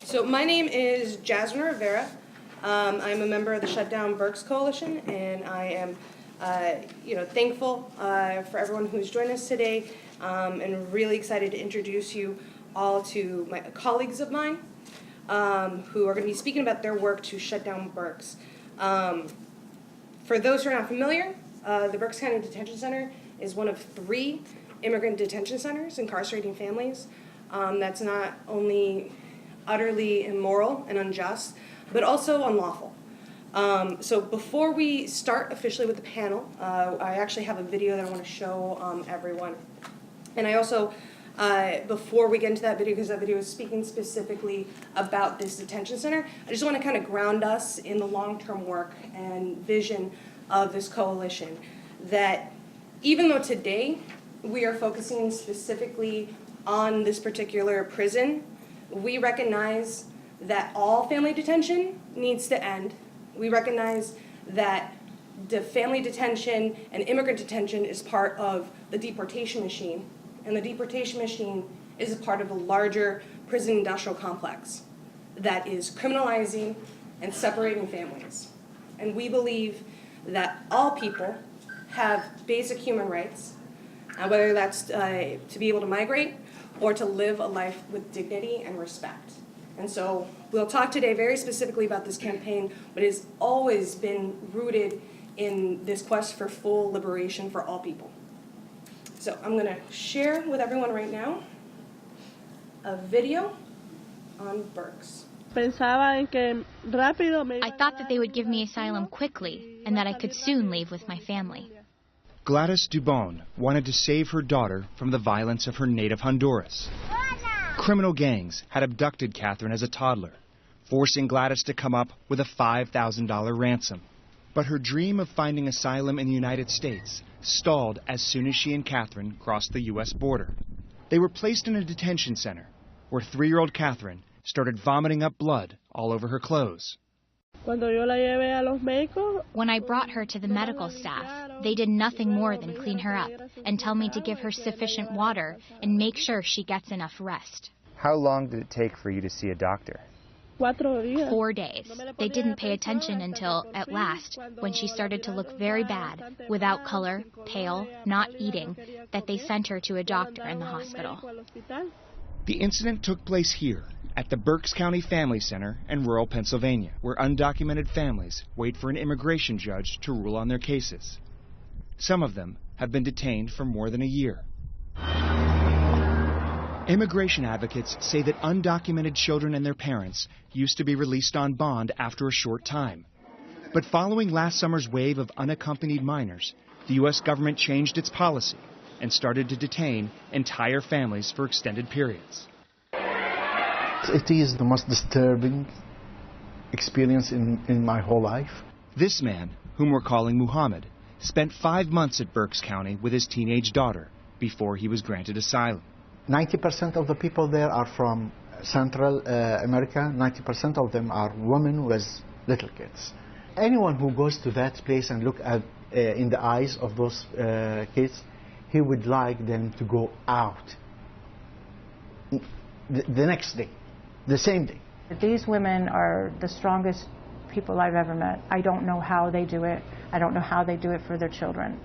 So my name is Jasmine Rivera. I'm a member of the Shutdown Berks Coalition, and I am, thankful for everyone who's joined us today, and really excited to introduce you all to my colleagues of mine who are going to be speaking about their work to shut down Berks. For those who are not familiar, the Berks County Detention Center is one of 3 immigrant detention centers incarcerating families. That's not only utterly immoral and unjust, but also unlawful. So before we start officially with the panel, I actually have a video that I want to show everyone. And I also, before we get into that video, because that video is speaking specifically about this detention center, I just want to kind of ground us in the long-term work and vision of this coalition. That even though today we are focusing specifically on this particular prison, we recognize that all family detention needs to end. We recognize that the family detention and immigrant detention is part of the deportation machine, and the deportation machine is a part of a larger prison industrial complex that is criminalizing and separating families. And we believe that all people have basic human rights, whether that's to be able to migrate or to live a life with dignity and respect. And so we'll talk today very specifically about this campaign, but it has always been rooted in this quest for full liberation for all people. So I'm going to share with everyone right now a video on Berks. I thought that they would give me asylum quickly and that I could soon leave with my family. Gladys Dubon wanted to save her daughter from the violence of her native Honduras. Criminal gangs had abducted Catherine as a toddler, forcing Gladys to come up with a $5,000 ransom. But her dream of finding asylum in the United States stalled as soon as she and Catherine crossed the U.S. border. They were placed in a detention center where 3-year-old Catherine started vomiting up blood all over her clothes. When I brought her to the medical staff, they did nothing more than clean her up and tell me to give her sufficient water and make sure she gets enough rest. How long did it take for you to see a doctor? 4 days. They didn't pay attention until, at last, when she started to look very bad, without color, pale, not eating, that they sent her to a doctor in the hospital. The incident took place here at the Berks County Family Center in rural Pennsylvania, where undocumented families wait for an immigration judge to rule on their cases. Some of them have been detained for more than a year. Immigration advocates say that undocumented children and their parents used to be released on bond after a short time. But following last summer's wave of unaccompanied minors, the U.S. government changed its policy and started to detain entire families for extended periods. It is the most disturbing experience in my whole life. This man, whom we're calling Muhammad, spent 5 months at Berks County with his teenage daughter before he was granted asylum. 90% of the people there are from Central America. 90% of them are women with little kids. Anyone who goes to that place and look at in the eyes of those kids, he would like them to go out the next day, the same day. These women are the strongest people I've ever met. I don't know how they do it. I don't know how they do it for their children.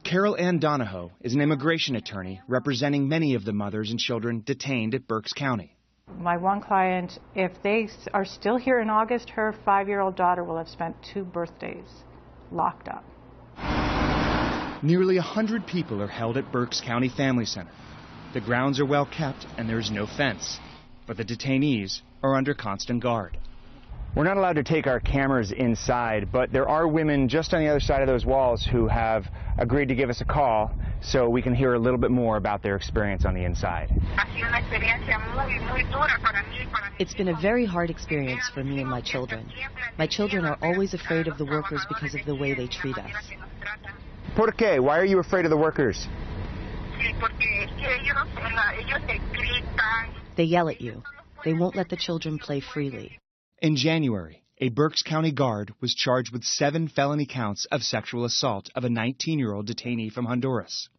Carol Ann Donahoe is an immigration attorney representing many of the mothers and children detained at Berks County. My one client, if they are still here in August, her 5-year-old daughter will have spent 2 birthdays locked up. Nearly 100 people are held at Berks County Family Center. The grounds are well kept and there's no fence, but the detainees are under constant guard. We're not allowed to take our cameras inside, but there are women just on the other side of those walls who have agreed to give us a call so we can hear a little bit more about their experience on the inside. It's been a very hard experience for me and my children. My children are always afraid of the workers because of the way they treat us. ¿Por qué? Why are you afraid of the workers? They yell at you. They won't let the children play freely. In January, a Berks County guard was charged with 7 felony counts of sexual assault of a 19-year-old detainee from Honduras.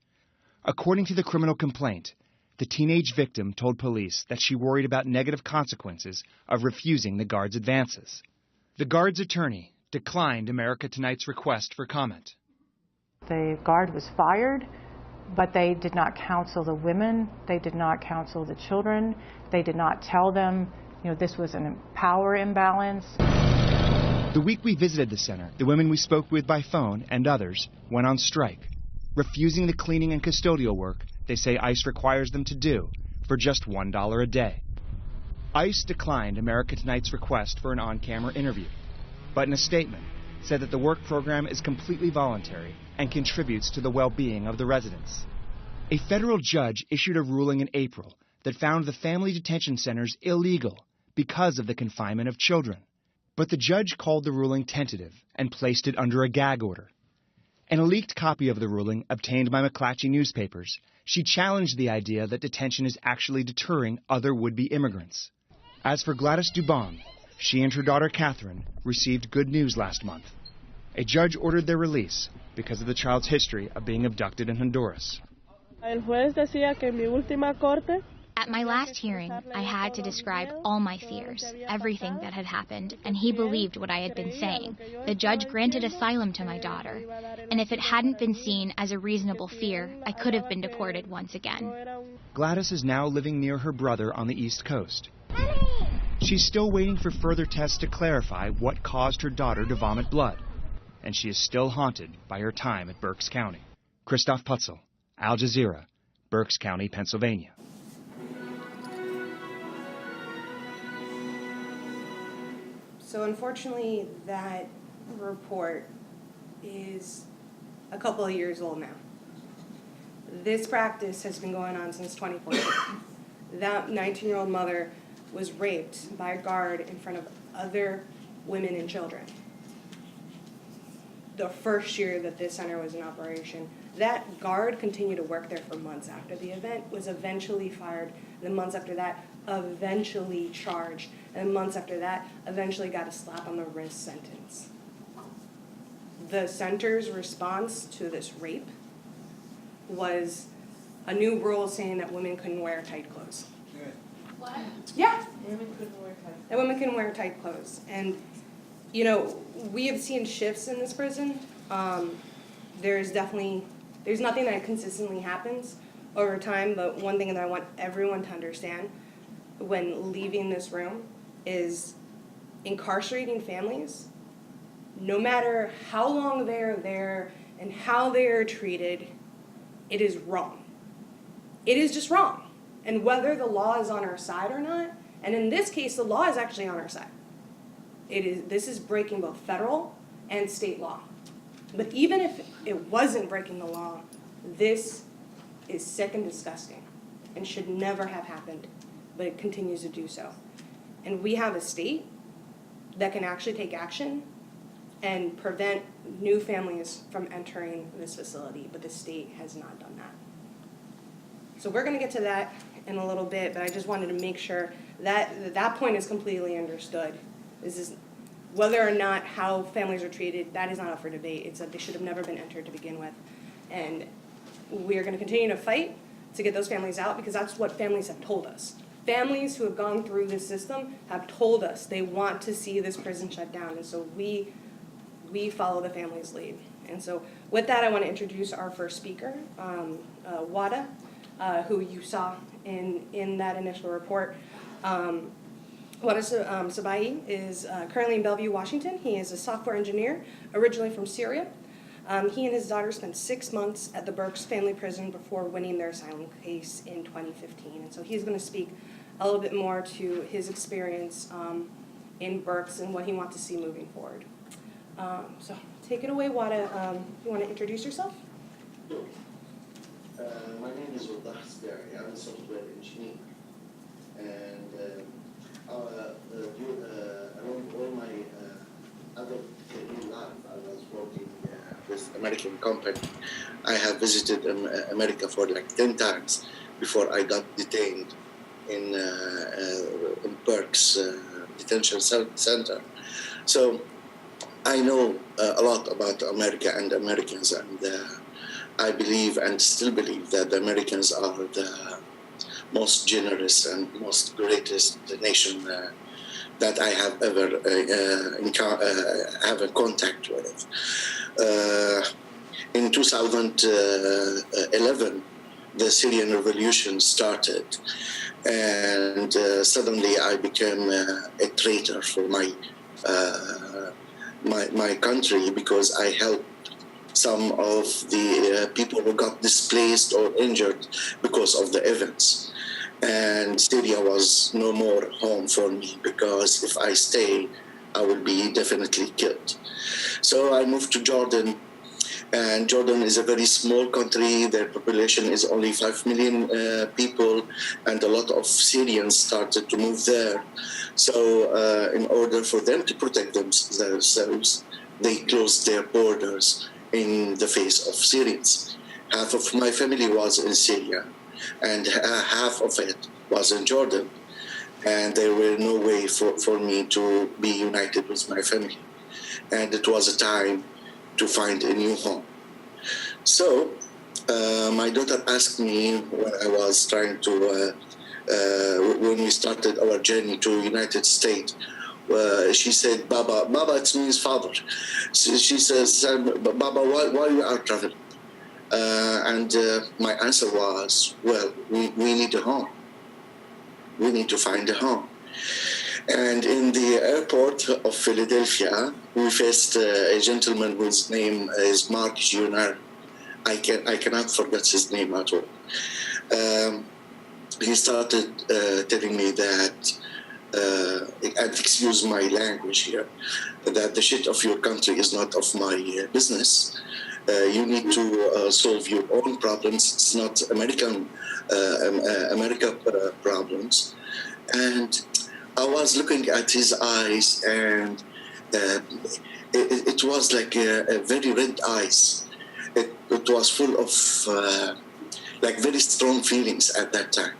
According to the criminal complaint, The teenage victim told police that she worried about negative consequences of refusing the guard's advances. The guard's attorney declined America Tonight's request for comment. The guard was fired, but they did not counsel the women, they did not counsel the children, they did not tell them, this was a power imbalance. The week we visited the center, the women we spoke with by phone and others went on strike, refusing the cleaning and custodial work they say ICE requires them to do for just $1 a day. ICE declined America Tonight's request for an on-camera interview, but in a statement said that the work program is completely voluntary and contributes to the well-being of the residents. A federal judge issued a ruling in April that found the family detention centers illegal because of the confinement of children. But the judge called the ruling tentative and placed it under a gag order. In a leaked copy of the ruling obtained by McClatchy newspapers, she challenged the idea that detention is actually deterring other would-be immigrants. As for Gladys Dubon, she and her daughter Catherine received good news last month. A judge ordered their release because of the child's history of being abducted in Honduras. At my last hearing, I had to describe all my fears, everything that had happened, and he believed what I had been saying. The judge granted asylum to my daughter, and if it hadn't been seen as a reasonable fear, I could have been deported once again. Gladys is now living near her brother on the East Coast. She's still waiting for further tests to clarify what caused her daughter to vomit blood, and she is still haunted by her time at Berks County. Christoph Putzel, Al Jazeera, Berks County, Pennsylvania. So unfortunately, that report is a couple of years old now. This practice has been going on since 2014. That 19-year-old mother was raped by a guard in front of other women and children. The first year that this center was in operation, that guard continued to work there for months after the event, was eventually fired, and then months after that, eventually charged, and months after that, eventually got a slap on the wrist sentence. The center's response to this rape was a new rule saying that women couldn't wear tight clothes. What? Yeah. Women couldn't wear tight. That women can wear tight clothes. And, we have seen shifts in this prison. There's nothing that consistently happens over time, but one thing that I want everyone to understand when leaving this room is incarcerating families, no matter how long they're there and how they are treated, it is wrong. It is just wrong. And whether the law is on our side or not, and in this case, the law is actually on our side. This is breaking both federal and state law. But even if it wasn't breaking the law, this is sick and disgusting and should never have happened, but it continues to do so. And we have a state that can actually take action and prevent new families from entering this facility, but the state has not done that. So we're going to get to that in a little bit, but I just wanted to make sure that that point is completely understood. This is whether or not how families are treated, that is not up for debate. It's that they should have never been entered to begin with. And we are going to continue to fight to get those families out because that's what families have told us. Families who have gone through this system have told us they want to see this prison shut down. And so we follow the family's lead. And so with that, I want to introduce our first speaker, Wada, who you saw in that initial report. Wada Sabai is currently in Bellevue, Washington. He is a software engineer, originally from Syria. He and his daughter spent 6 months at the Berks family prison before winning their asylum case in 2015. And so he's going to speak a little bit more to his experience in Berks and what he wants to see moving forward. So take it away, Wada. You want to introduce yourself? My name is Wada Sabai. I'm a software engineer. And along all my other career life, I was working with American company. I have visited America for like 10 times before I got detained in Berks Detention Center. So I know a lot about America and Americans, and I believe and still believe that the Americans are most generous and most greatest nation that I have ever have a contact with. In 2011, the Syrian revolution started, and suddenly I became a traitor for my country, because I helped some of the people who got displaced or injured because of the events. And Syria was no more home for me, because if I stay, I will be definitely killed. So I moved to Jordan, and Jordan is a very small country. Their population is only 5 million people, and a lot of Syrians started to move there. So in order for them to protect themselves, they closed their borders in the face of Syrians. Half of my family was in Syria, and half of it was in Jordan. And there were no way for me to be united with my family. And it was a time to find a new home. So my daughter asked me when I was trying to, when we started our journey to United States, she said, Baba, it means father. She says, Baba, why you are traveling? And my answer was, well, we need a home. We need to find a home. And in the airport of Philadelphia, we faced a gentleman whose name is Mark Jr. I cannot forget his name at all. He started telling me that, and excuse my language here, that the shit of your country is not of my business. You need to solve your own problems. It's not America problems. And I was looking at his eyes, and it was like a very red eyes. It was full of like very strong feelings at that time.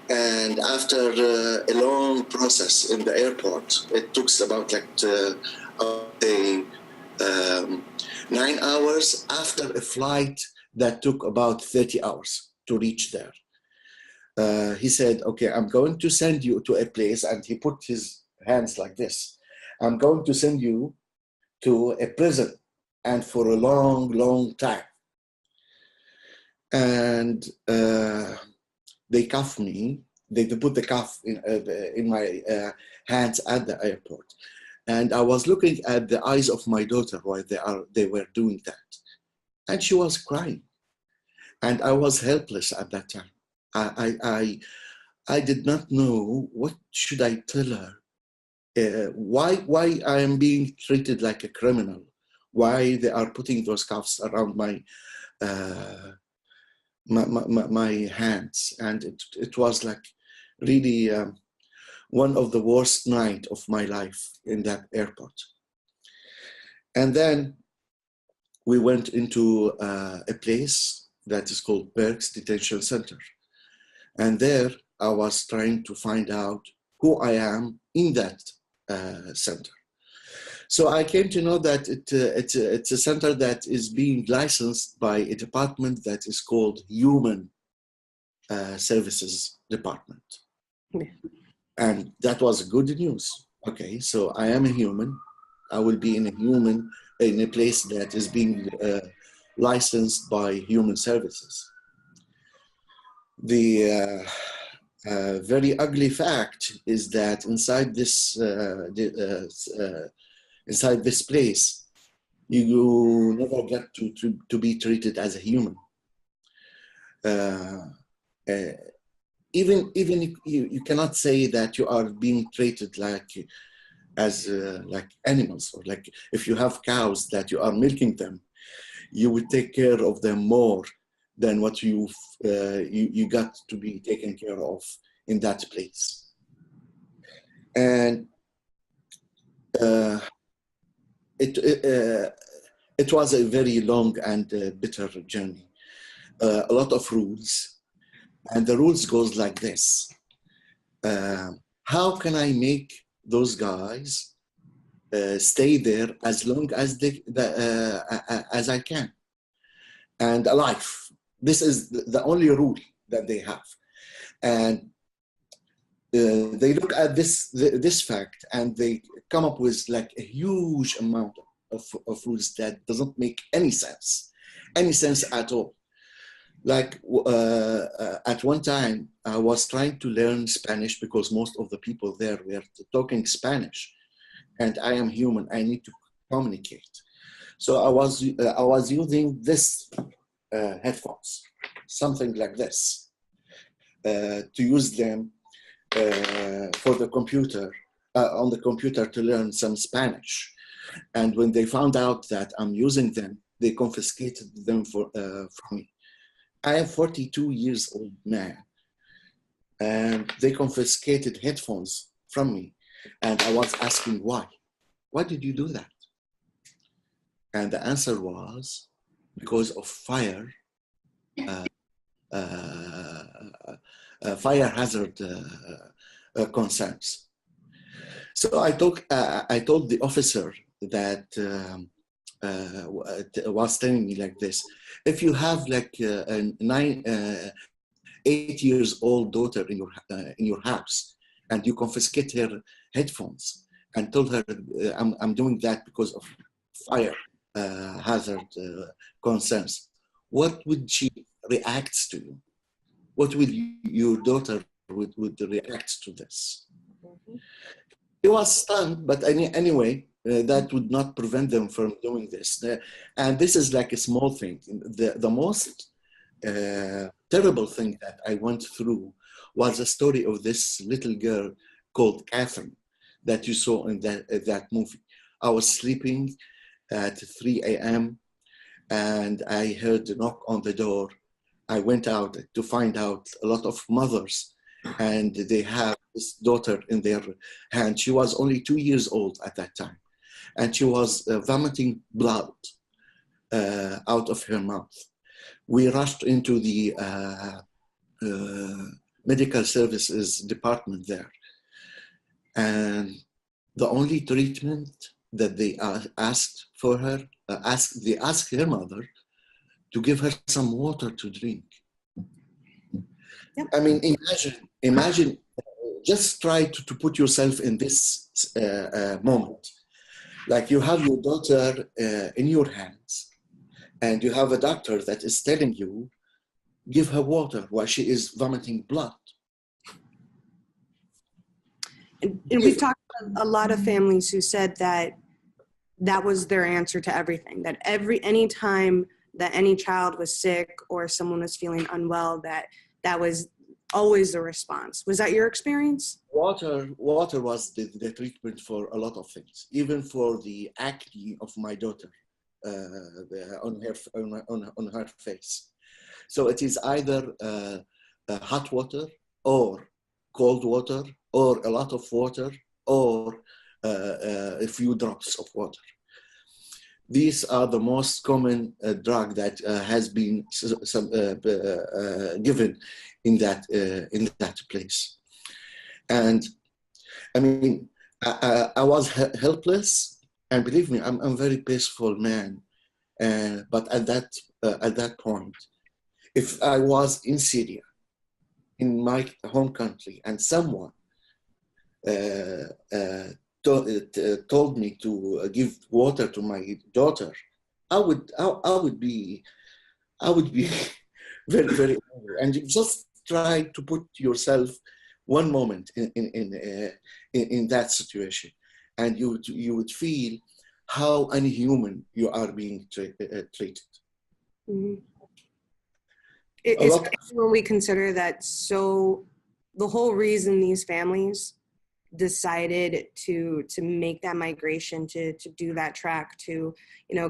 And after a long process in the airport, it took about like 9 hours after a flight that took about 30 hours to reach there. He said, okay, I'm going to send you to a place, and he put his hands like this. I'm going to send you to a prison, and for a long, long time. And they cuffed me. They put the cuff in my hands at the airport. And I was looking at the eyes of my daughter while they were doing that. And she was crying. And I was helpless at that time. I did not know what should I tell her. Why I am being treated like a criminal? Why they are putting those cuffs around my my hands? And it was like really one of the worst nights of my life in that airport. And then we went into a place that is called Berks Detention Center. And there I was trying to find out who I am in that center. So I came to know that it's a center that is being licensed by a department that is called Human Services Department. Yeah. And that was good news. Okay, so I am a human. I will be in a place that is being licensed by Human Services. The very ugly fact is that inside this place, you never get to be treated as a human. Even you cannot say that you are being treated as animals, or like if you have cows that you are milking them, you would take care of them more than what you got to be taken care of in that place. And it was a very long and bitter journey. A lot of rules, and the rules goes like this. How can I make those guys stay there as long as as I can, and alive? This is the only rule that they have. And they look at this fact and they come up with like a huge amount of rules that doesn't make any sense at all. Like at one time, I was trying to learn Spanish because most of the people there were talking Spanish, and I am human. I need to communicate. So I was using this headphones, something like this, to use them for the computer, on the computer to learn some Spanish. And when they found out that I'm using them, they confiscated them from me. I am 42 years old man, and they confiscated headphones from me. And I was asking why. Why did you do that? And the answer was because of fire hazard concerns. So I told the officer that was telling me like this: if you have like a 8 years old daughter in your house, and you confiscate her headphones and told her I'm doing that because of fire hazard concerns, what would she react to you? What will your daughter would react to this? He was stunned, but anyway, that would not prevent them from doing this. And this is like a small thing. The most terrible thing that I went through was a story of this little girl called Catherine that you saw in that movie. I was sleeping at 3 a.m. and I heard a knock on the door. I went out to find out a lot of mothers, and they have this daughter in their hand. She was only 2 years old at that time, and she was vomiting blood out of her mouth. We rushed into the medical services department there, and the only treatment that they asked for her, they asked her mother to give her some water to drink. Yep. I mean, imagine, just try to put yourself in this moment. Like you have your daughter in your hands, and you have a doctor that is telling you, give her water while she is vomiting blood. And we've talked to a lot of families who said that that was their answer to everything, that any time that any child was sick or someone was feeling unwell, that was always the response. Was that your experience? Water was the treatment for a lot of things, even for the acne of my daughter on her face. So it is either hot water or cold water or a lot of water or a few drops of water. These are the most common drug that has been given in that place. And I mean, I was helpless, and believe me, I'm a very peaceful man. But at that point, if I was in Syria, in my home country, and someone told me to give water to my daughter, I would be very, very angry. And you just try to put yourself one moment in that situation, and you would feel how unhuman you are being treated. Mm-hmm. Especially when we consider that, so the whole reason these families decided to make that migration, to do that track, to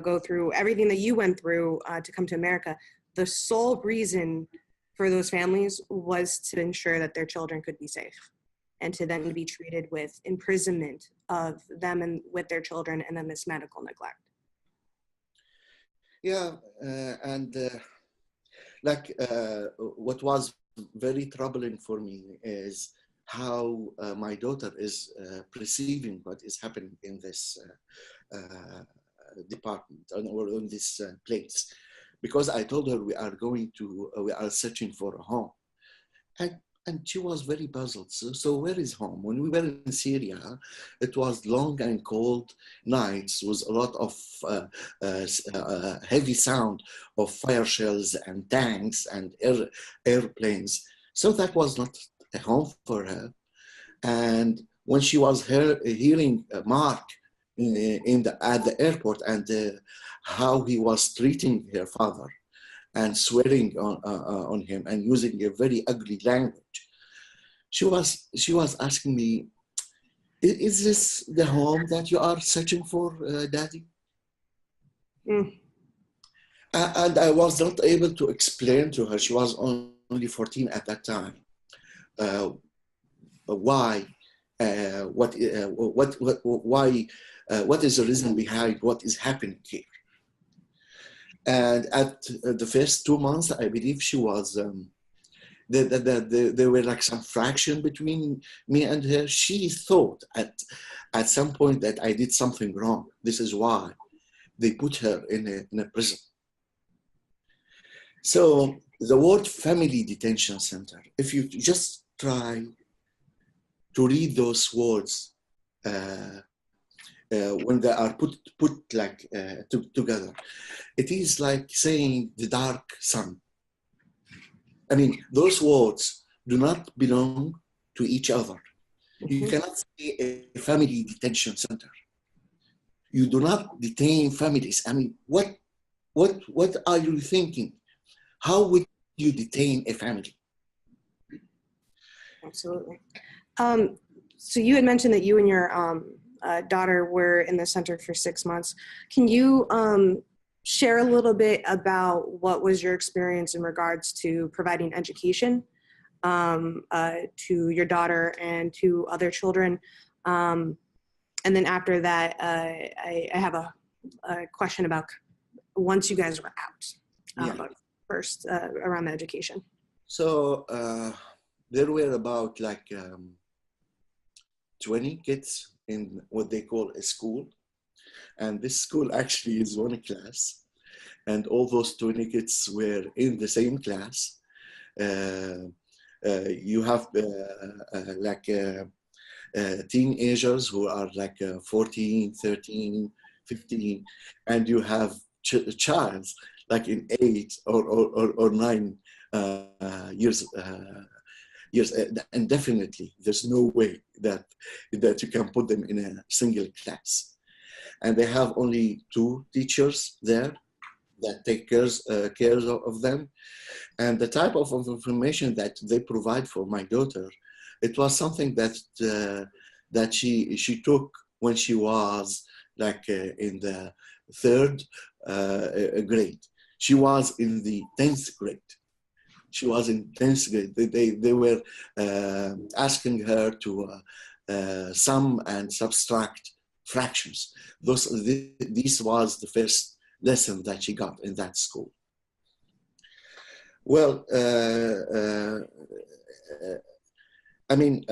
go through everything that you went through to come to America, the sole reason for those families was to ensure that their children could be safe, and to then be treated with imprisonment of them and with their children, and then this medical neglect. Yeah, and what was very troubling for me is how my daughter is perceiving what is happening in this department or in this place, because I told her we are searching for a home, and And she was very puzzled. So where is home? When we were in Syria, it was long and cold nights with a lot of heavy sound of fire shells and tanks and airplanes. So that was not a home for her. And when she was hearing Mark at the airport and how he was treating her father and swearing on him and using a very ugly language, she was asking me, is this the home that you are searching for, Daddy? Mm. And I was not able to explain to her, she was only 14 at that time, why, what is the reason behind what is happening here. And at the first 2 months, I believe she was, there were like some fraction between me and her. She thought at some point that I did something wrong. This is why they put her in a prison. So the word family detention center, if you just try to read those words when they are put like together, it is like saying the dark sun. I mean, those words do not belong to each other. You cannot say a family detention center. You do not detain families. I mean, what are you thinking? How would you detain a family? Absolutely. So you had mentioned that you and your daughter were in the center for 6 months. Can you share a little bit about what was your experience in regards to providing education to your daughter and to other children? And then after that, I have a question about once you guys were out, first around the education. So there were about like 20 kids in what they call a school. And this school actually is one class. And all those 20 kids were in the same class. You have like teenagers who are like 14, 13, 15, and you have child like in 8 or 9 years. And definitely there's no way that you can put them in a single class. And they have only 2 teachers there that take care of them. And the type of information that they provide for my daughter, it was something that she took when she was like in the 3rd grade. She was in the 10th grade. She was in 10th grade. They were asking her to sum and subtract fractions. This was the first lesson that she got in that school. Well, I mean,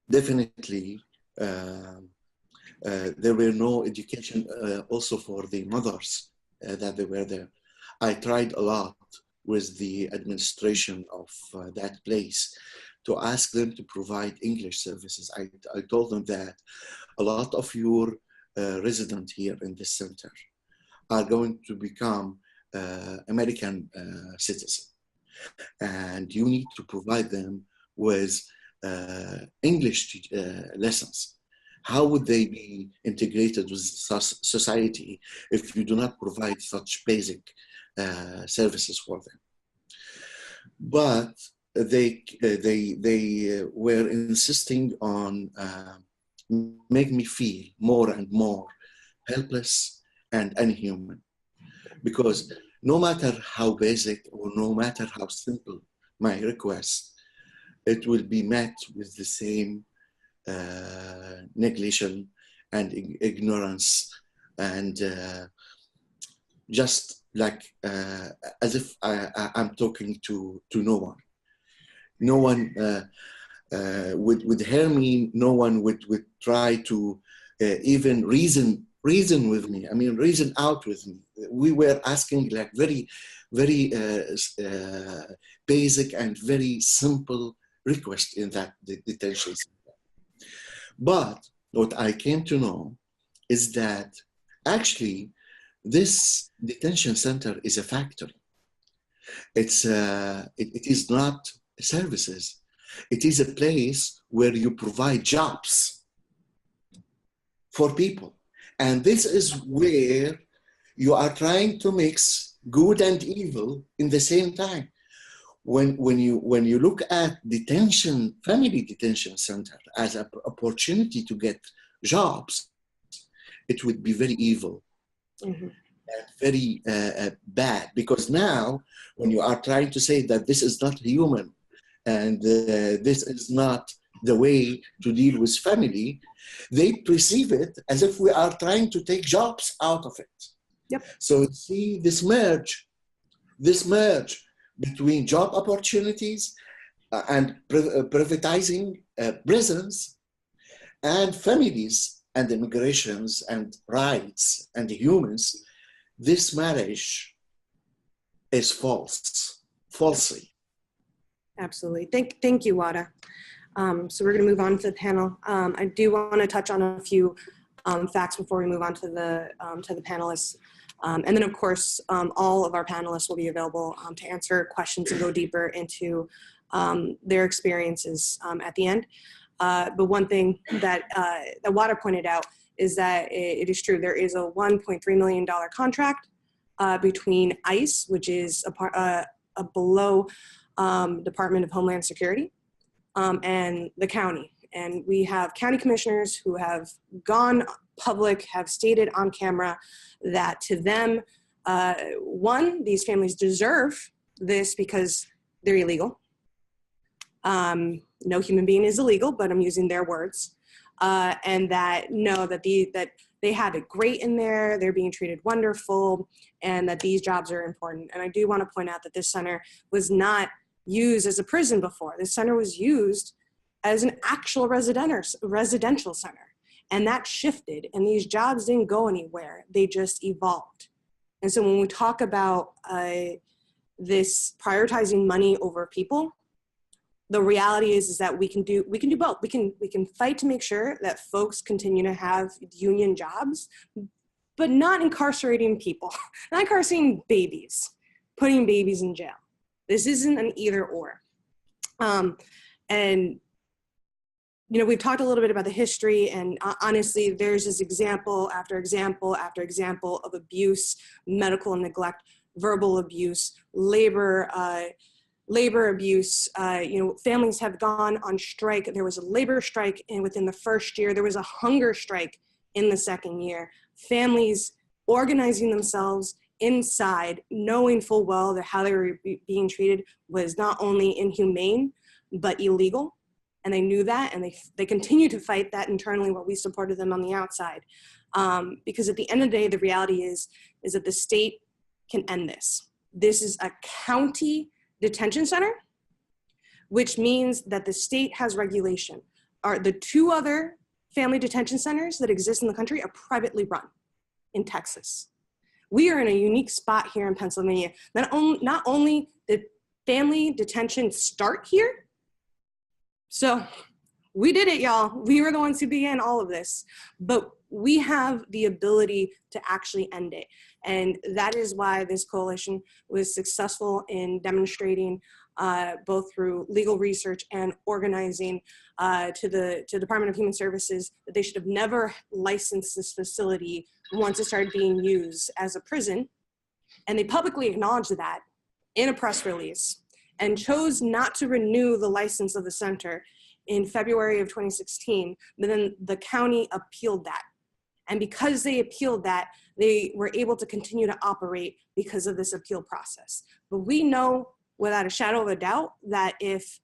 definitely there were no education also for the mothers that they were there. I tried a lot with the administration of that place to ask them to provide English services. I told them that a lot of your residents here in this center are going to become American citizens. And you need to provide them with English lessons. How would they be integrated with society if you do not provide such basic services for them? But they were insisting on making me feel more and more helpless and inhuman, because no matter how basic or no matter how simple my request, it will be met with the same negligence and ignorance, and just like as if I'm talking to no one. No one would hear me. No one would try to even reason with me. I mean, reason out with me. We were asking like very, very basic and very simple request in that detention center. But what I came to know is that actually this detention center is a factory. It is not services. It is a place where you provide jobs for people. And this is where you are trying to mix good and evil in the same time. When you look at detention, family detention center as an opportunity to get jobs, it would be very evil. Mm-hmm. And very bad, because now when you are trying to say that this is not human and this is not the way to deal with family, they perceive it as if we are trying to take jobs out of it. Yep. So see this merge between job opportunities and privatizing prisons and families and immigrations and rights and humans. This marriage is falsely. Absolutely. Thank you, Wada. So we're going to move on to the panel. I do want to touch on a few facts before we move on to the panelists. And then, of course, all of our panelists will be available to answer questions and go deeper into their experiences at the end. But one thing that Wada pointed out is that it is true. There is a $1.3 million contract between ICE, which is a below Department of Homeland Security, and the county. And we have county commissioners who have gone public, have stated on camera that to them, one, these families deserve this because they're illegal. No human being is illegal, but I'm using their words. And that that they have it great in there, they're being treated wonderful, and that these jobs are important. And I do want to point out that this center was not used as a prison before. This center was used as an actual residential center. And that shifted, and these jobs didn't go anywhere. They just evolved. And so when we talk about this prioritizing money over people, the reality is that we can do both. We can fight to make sure that folks continue to have union jobs, but not incarcerating people, not incarcerating babies, putting babies in jail. This isn't an either or. And we've talked a little bit about the history, and honestly, there's this example after example after example of abuse, medical neglect, verbal abuse, labor abuse. Families have gone on strike. There was a labor strike within the first year. There was a hunger strike in the second year. Families organizing themselves inside, knowing full well that how they were being treated was not only inhumane, but illegal. And they knew that, and they continue to fight that internally while we supported them on the outside. Because at the end of the day, the reality is that the state can end this. This is a county detention center, which means that the state has regulation. The two other family detention centers that exist in the country are privately run in Texas. We are in a unique spot here in Pennsylvania. Not only did family detention start here, so we did it, y'all. We were the ones who began all of this, but we have the ability to actually end it. And that is why this coalition was successful in demonstrating both through legal research and organizing to the Department of Human Services that they should have never licensed this facility once it started being used as a prison. And they publicly acknowledged that in a press release and chose not to renew the license of the center in February of 2016, but then the county appealed that. And because they appealed that, they were able to continue to operate because of this appeal process. But we know without a shadow of a doubt that if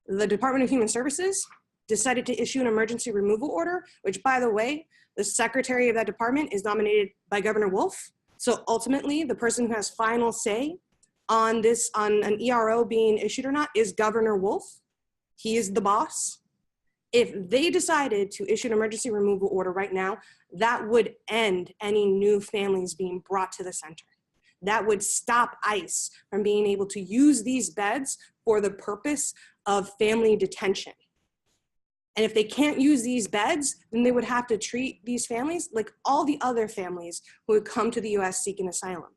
the Department of Human Services decided to issue an emergency removal order, which by the way, the secretary of that department is nominated by Governor Wolf. So ultimately the person who has final say on an ERO being issued or not is Governor Wolf. He is the boss. If they decided to issue an emergency removal order right now, that would end any new families being brought to the center. that would stop ICE from being able to use these beds for the purpose of family detention. And if they can't use these beds, then they would have to treat these families like all the other families who would come to the US seeking asylum,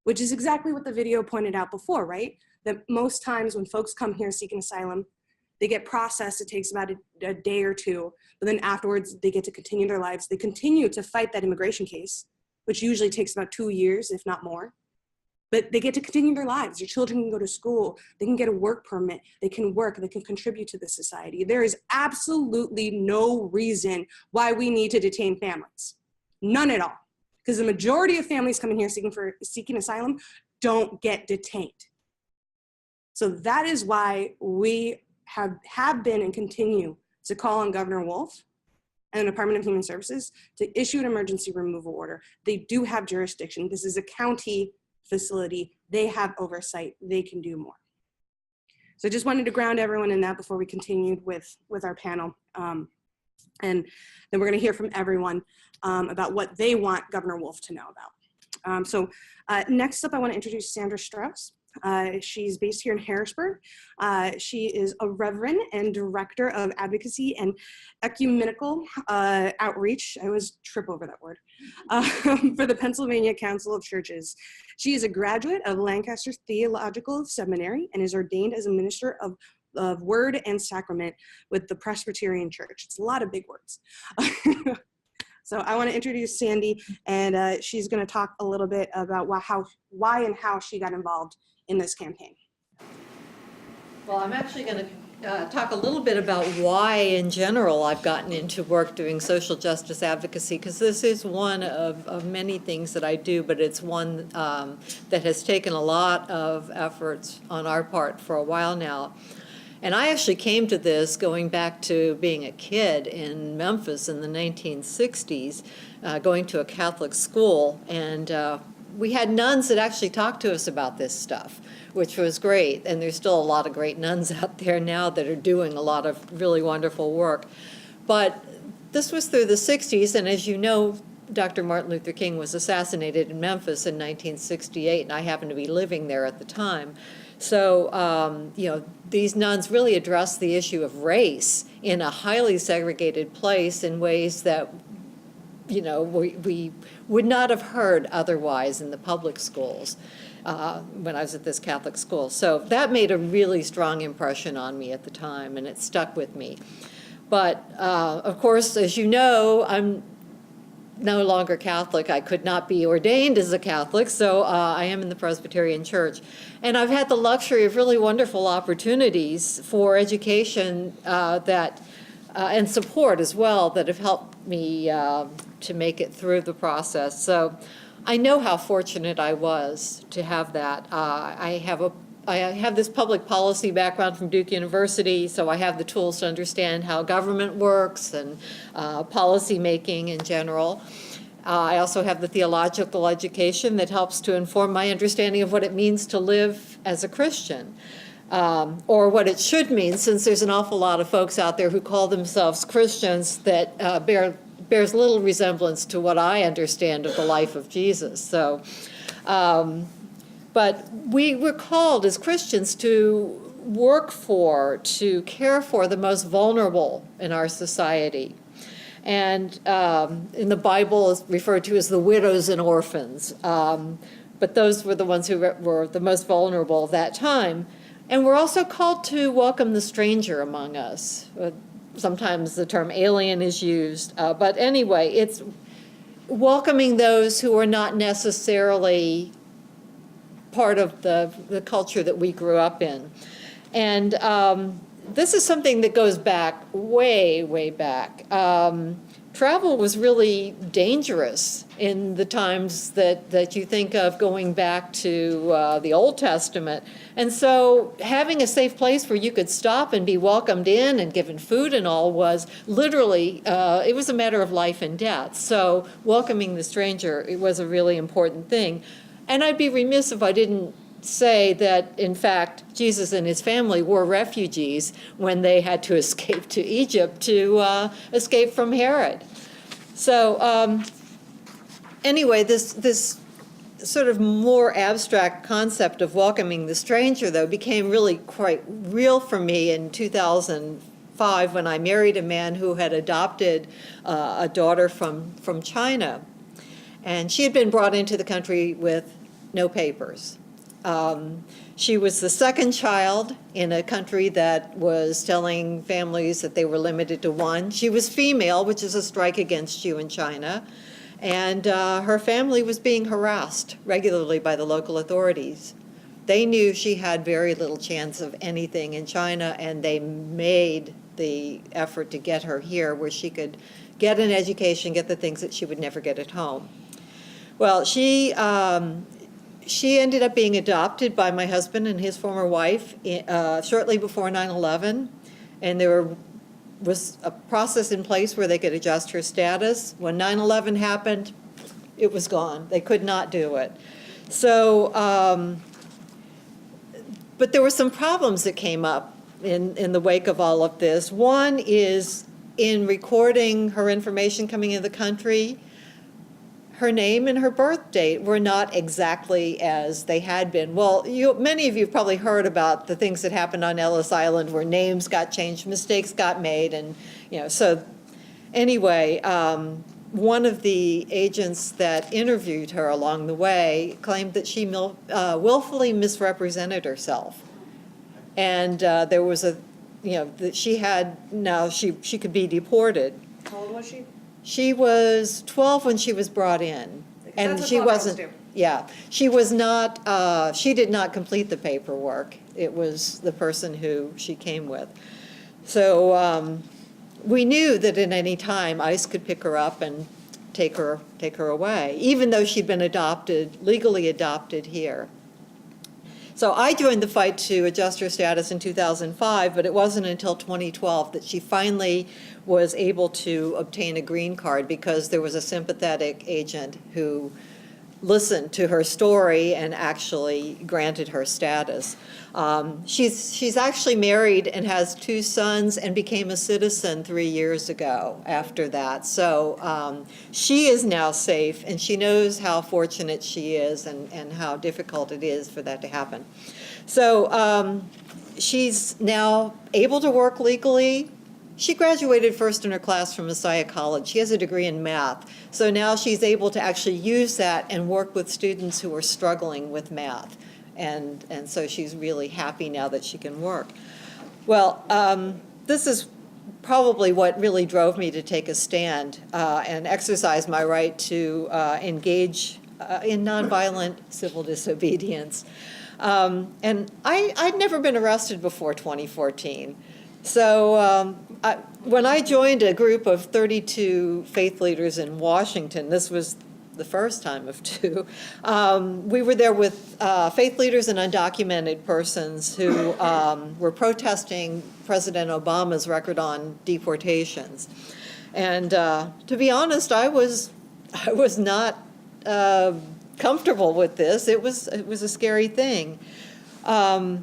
which is exactly what the video pointed out before, right? That most times when folks come here seeking asylum, they get processed, it takes about a day or two, but then afterwards they get to continue their lives. They continue to fight that immigration case, which usually takes about 2 years, if not more. But they get to continue their lives. Your children can go to school, they can get a work permit, they can work, they can contribute to the society. There is absolutely no reason why we need to detain families. None at all. Because the majority of families coming here seeking asylum don't get detained. So that is why we have been and continue to call on Governor Wolf and the Department of Human Services to issue an emergency removal order. They do have jurisdiction. This is a county facility. They have oversight. They can do more. So I just wanted to ground everyone in that before we continued with our panel. And then we're going to hear from everyone about what they want Governor Wolf to know about. Next up, I want to introduce Sandra Strauss. She's based here in Harrisburg. She is a reverend and director of advocacy and ecumenical outreach. I always trip over that word. For the Pennsylvania Council of Churches. She is a graduate of Lancaster Theological Seminary and is ordained as a minister of word and sacrament with the Presbyterian Church. It's a lot of big words. So I want to introduce Sandy, and she's going to talk a little bit about why and how she got involved in this campaign. Well, I'm actually going to talk a little bit about why, in general, I've gotten into work doing social justice advocacy, because this is one of many things that I do, but it's one that has taken a lot of efforts on our part for a while now. And I actually came to this going back to being a kid in Memphis in the 1960s, going to a Catholic school, and we had nuns that actually talked to us about this stuff, which was great. And there's still a lot of great nuns out there now that are doing a lot of really wonderful work. But this was through the 60s, and as you know, Dr. Martin Luther King was assassinated in Memphis in 1968, and I happened to be living there at the time. So, these nuns really addressed the issue of race in a highly segregated place in ways that, we would not have heard otherwise in the public schools when I was at this Catholic school. So that made a really strong impression on me at the time, and it stuck with me. But, of course, as you know, I'm no longer Catholic. I could not be ordained as a Catholic, so I am in the Presbyterian Church. And I've had the luxury of really wonderful opportunities for education and support as well that have helped me to make it through the process. So I know how fortunate I was to have that. I have this public policy background from Duke University, so I have the tools to understand how government works and policy making in general. I also have the theological education that helps to inform my understanding of what it means to live as a Christian, or what it should mean, since there's an awful lot of folks out there who call themselves Christians that bears little resemblance to what I understand of the life of Jesus. So. But we were called as Christians to work for, to care for the most vulnerable in our society. And in the Bible, it's referred to as the widows and orphans. But those were the ones who were the most vulnerable at that time. And we're also called to welcome the stranger among us. Sometimes the term alien is used. But anyway, it's welcoming those who are not necessarily part of the culture that we grew up in. And this is something that goes back way, way back. Travel was really dangerous in the times that you think of going back to the Old Testament. And so having a safe place where you could stop and be welcomed in and given food and all was literally, it was a matter of life and death. So welcoming the stranger, it was a really important thing. And I'd be remiss if I didn't say that, in fact, Jesus and his family were refugees when they had to escape to Egypt to escape from Herod. So anyway, this sort of more abstract concept of welcoming the stranger, though, became really quite real for me in 2005 when I married a man who had adopted a daughter from China. And she had been brought into the country with no papers. She was the second child in a country that was telling families that they were limited to one. She was female, which is a strike against you in China. And her family was being harassed regularly by the local authorities. They knew she had very little chance of anything in China, and they made the effort to get her here where she could get an education, get the things that she would never get at home. Well, she ended up being adopted by my husband and his former wife shortly before 9/11, and there was a process in place where they could adjust her status. When 9/11 happened, it was gone. They could not do it. So, but there were some problems that came up in the wake of all of this. One is in recording her information coming into the country, her name and her birth date were not exactly as they had been. Well, many of you have probably heard about the things that happened on Ellis Island where names got changed, mistakes got made, and so anyway, one of the agents that interviewed her along the way claimed that she willfully misrepresented herself, and there was that she could be deported. How old was she? She was 12 when she was brought in, and she wasn't. Yeah, she was not. She did not complete the paperwork. It was the person who she came with. So we knew that at any time ICE could pick her up and take her away, even though she'd been legally adopted here. So I joined the fight to adjust her status in 2005, but it wasn't until 2012 that she finally was able to obtain a green card because there was a sympathetic agent who listened to her story and actually granted her status. She's actually married and has 2 sons and became a citizen 3 years ago after that. So she is now safe, and she knows how fortunate she is and how difficult it is for that to happen. So she's now able to work legally. She graduated first in her class from Messiah College. She has a degree in math. So now she's able to actually use that and work with students who are struggling with math. And so she's really happy now that she can work. Well, this is probably what really drove me to take a stand and exercise my right to engage in nonviolent civil disobedience. And I'd never been arrested before 2014. So when I joined a group of 32 faith leaders in Washington, this was the first time of 2, we were there with faith leaders and undocumented persons who were protesting President Obama's record on deportations. And to be honest, I was not comfortable with this. It was a scary thing. But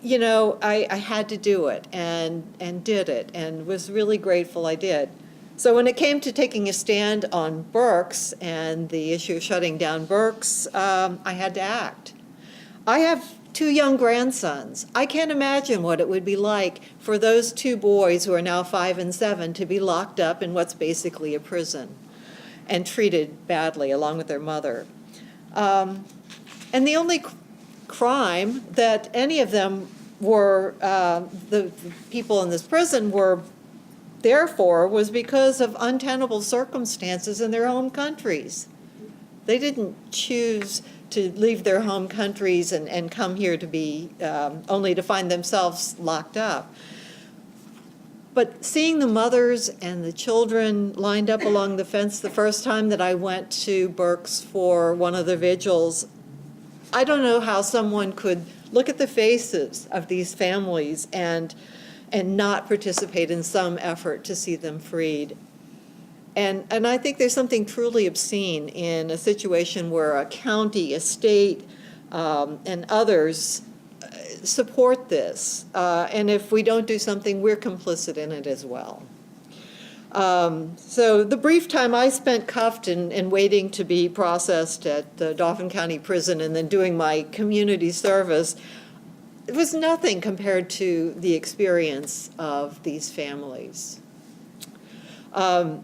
I had to do it and did it and was really grateful I did. So when it came to taking a stand on Berks and the issue of shutting down Berks, I had to act. I have 2 young grandsons. I can't imagine what it would be like for those 2 boys who are now 5 and 7 to be locked up in what's basically a prison and treated badly along with their mother. And the only crime that any of them were, the people in this prison were there for, was because of untenable circumstances in their home countries. They didn't choose to leave their home countries and come here to be, only to find themselves locked up. But seeing the mothers and the children lined up along the fence the first time that I went to Berks for one of the vigils, I don't know how someone could look at the faces of these families and not participate in some effort to see them freed. And I think there's something truly obscene in a situation where a county, a state, and others support this. And if we don't do something, we're complicit in it as well. So the brief time I spent cuffed and waiting to be processed at the Dauphin County Prison and then doing my community service, it was nothing compared to the experience of these families. Well,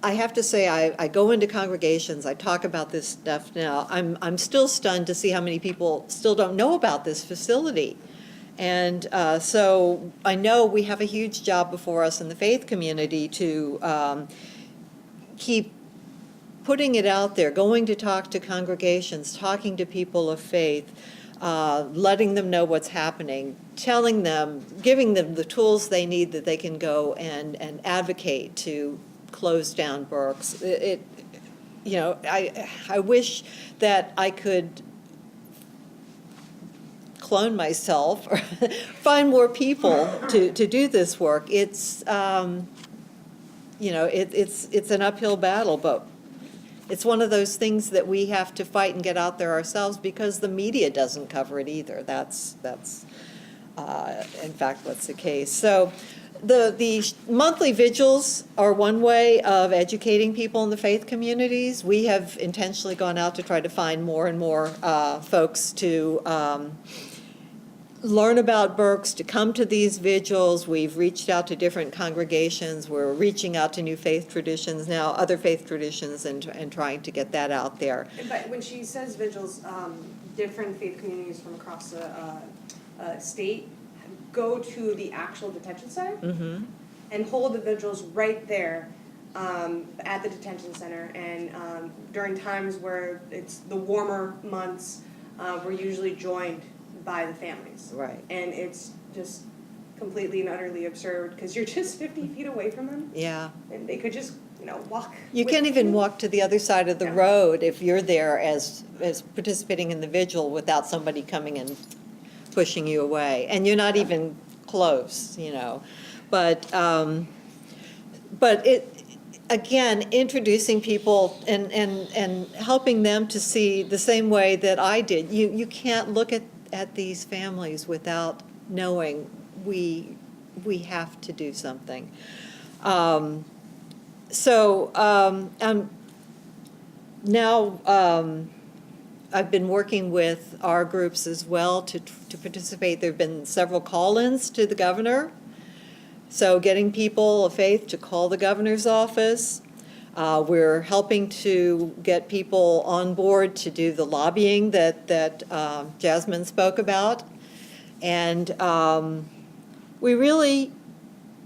I have to say, I go into congregations, I talk about this stuff now. I'm still stunned to see how many people still don't know about this facility. And so I know we have a huge job before us in the faith community to keep putting it out there, going to talk to congregations, talking to people of faith, letting them know what's happening, telling them, giving them the tools they need that they can go and advocate to close down Berks. You know, I wish that I could clone myself or find more people to do this work. It's you know, it's an uphill battle, but it's one of those things that we have to fight and get out there ourselves because the media doesn't cover it either. That's in fact what's the case. So the monthly vigils are one way of educating people in the faith communities. We have intentionally gone out to try to find more and more folks to learn about Berks, to come to these vigils. We've reached out to different congregations. We're reaching out to new faith traditions now, other faith traditions, and trying to get that out there. But when she says vigils, different faith communities from across the state go to the actual detention center and hold the vigils right there at the detention center. And during times where it's the warmer months, we're usually joined by the families. Right. And it's just completely and utterly absurd because you're just 50 feet away from them. Yeah. And they could just, you know, walk. You can't even walk to the other side of the road if you're there as participating in the vigil without somebody coming and pushing you away. And you're not even close, you know. But it, again, introducing people and helping them to see the same way that I did. You can't look at these families without knowing we have to do something. Now I've been working with our groups as well to participate. There have been several call-ins to the governor. So getting people of faith to call the governor's office. We're helping to get people on board to do the lobbying that Jasmine spoke about. And we really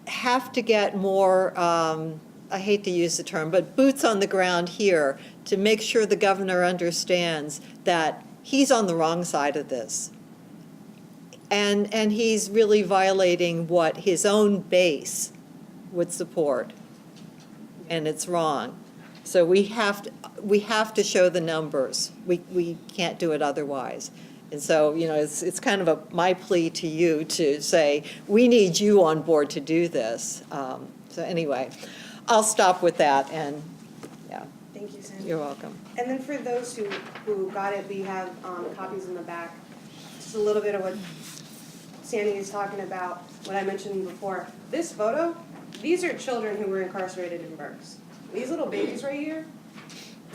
have to get more, I hate to use the term, but boots on the ground here to make sure the governor understands that he's on the wrong side of this. And he's really violating what his own base would support. And it's wrong. So we have to show the numbers. We can't do it otherwise. And so, you know, it's kind of my plea to you to say, we need you on board to do this. So anyway, I'll stop with that, and yeah. Thank you, Sandy. You're welcome. And then for those who got it, we have copies in the back. Just a little bit of what Sandy is talking about, what I mentioned before. This photo, these are children who were incarcerated in Berks. These little babies right here,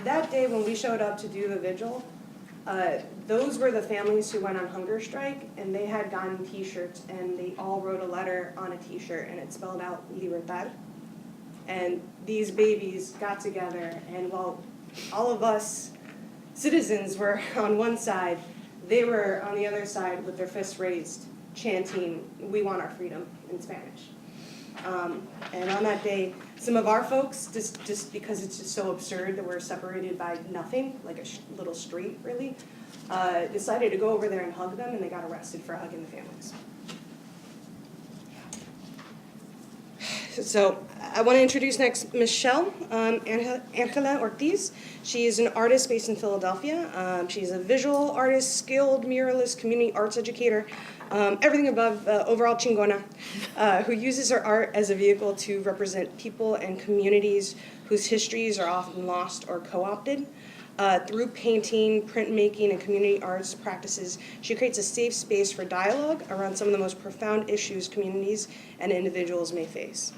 that day when we showed up to do the vigil, those were the families who went on hunger strike, and they had gotten T-shirts, and they all wrote a letter on a T-shirt, and it spelled out Libertad. And these babies got together, and while all of us citizens were on one side, they were on the other side with their fists raised, chanting, "We want our freedom," in Spanish. And on that day, some of our folks, just because it's just so absurd that we're separated by nothing, like a little street, really, decided to go over there and hug them, and they got arrested for hugging the families. So I want to introduce next Michelle Angela Ortiz. She is an artist based in Philadelphia. She's a visual artist, skilled muralist, community arts educator, everything above overall chingona, who uses her art as a vehicle to represent people and communities whose histories are often lost or co-opted. Through painting, printmaking, and community arts practices, she creates a safe space for dialogue around some of the most profound issues communities and individuals may face.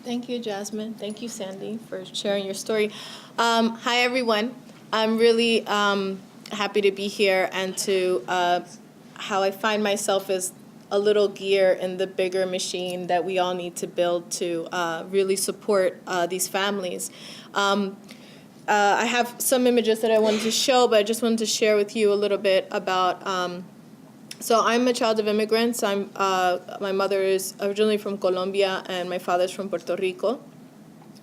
Thank you, Jasmine. Thank you, Sandy, for sharing your story. Hi, everyone. I'm really happy to be here and to how I find myself as a little gear in the bigger machine that we all need to build to really support these families. I have some images that I wanted to show, but I just wanted to share with you a little bit about. So I'm a child of immigrants. My mother is originally from Colombia and my father is from Puerto Rico.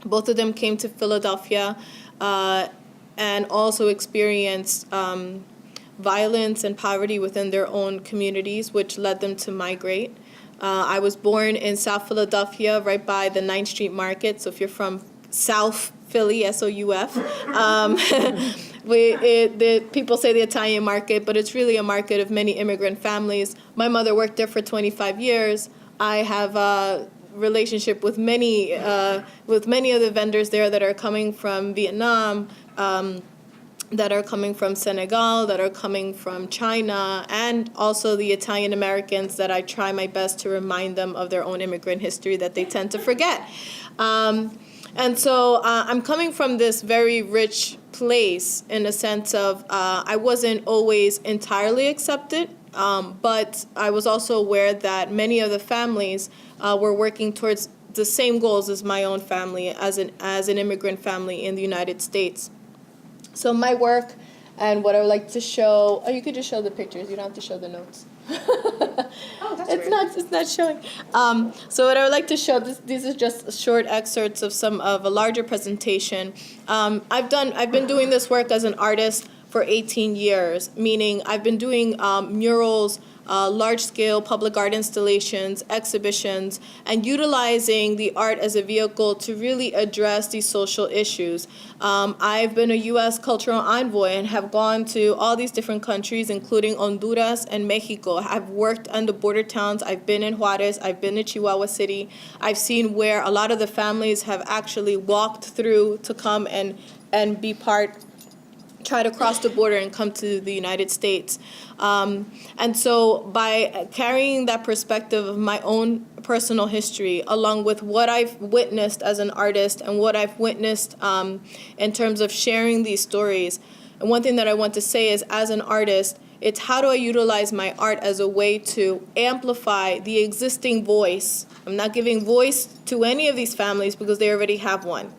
Both of them came to Philadelphia and also experienced violence and poverty within their own communities, which led them to migrate. I was born in South Philadelphia, right by the 9th Street Market. So if you're from South Philly, S-O-U-F, people say the Italian market, but it's really a market of many immigrant families. My mother worked there for 25 years. I have a relationship with many of the vendors there that are coming from Vietnam, that are coming from Senegal, that are coming from China, and also the Italian Americans that I try my best to remind them of their own immigrant history that they tend to forget. And so I'm coming from this very rich place in a sense of I wasn't always entirely accepted, but I was also aware that many of the families were working towards the same goals as my own family, as an immigrant family in the United States. So my work and what I would like to show, you could just show the pictures, you don't have to show the notes. Oh, that's weird. It's not showing. So what I would like to show, these are just short excerpts of a larger presentation. I've been doing this work as an artist for 18 years, meaning I've been doing murals, large-scale public art installations, exhibitions, and utilizing the art as a vehicle to really address these social issues. I've been a U.S. cultural envoy and have gone to all these different countries, including Honduras and Mexico. I've worked on the border towns. I've been in Juarez. I've been in Chihuahua City. I've seen where a lot of the families have actually walked through to come and be try to cross the border and come to the United States. And so by carrying that perspective of my own personal history, along with what I've witnessed as an artist and what I've witnessed in terms of sharing these stories, and one thing that I want to say is, as an artist, it's how do I utilize my art as a way to amplify the existing voice. I'm not giving voice to any of these families because they already have one.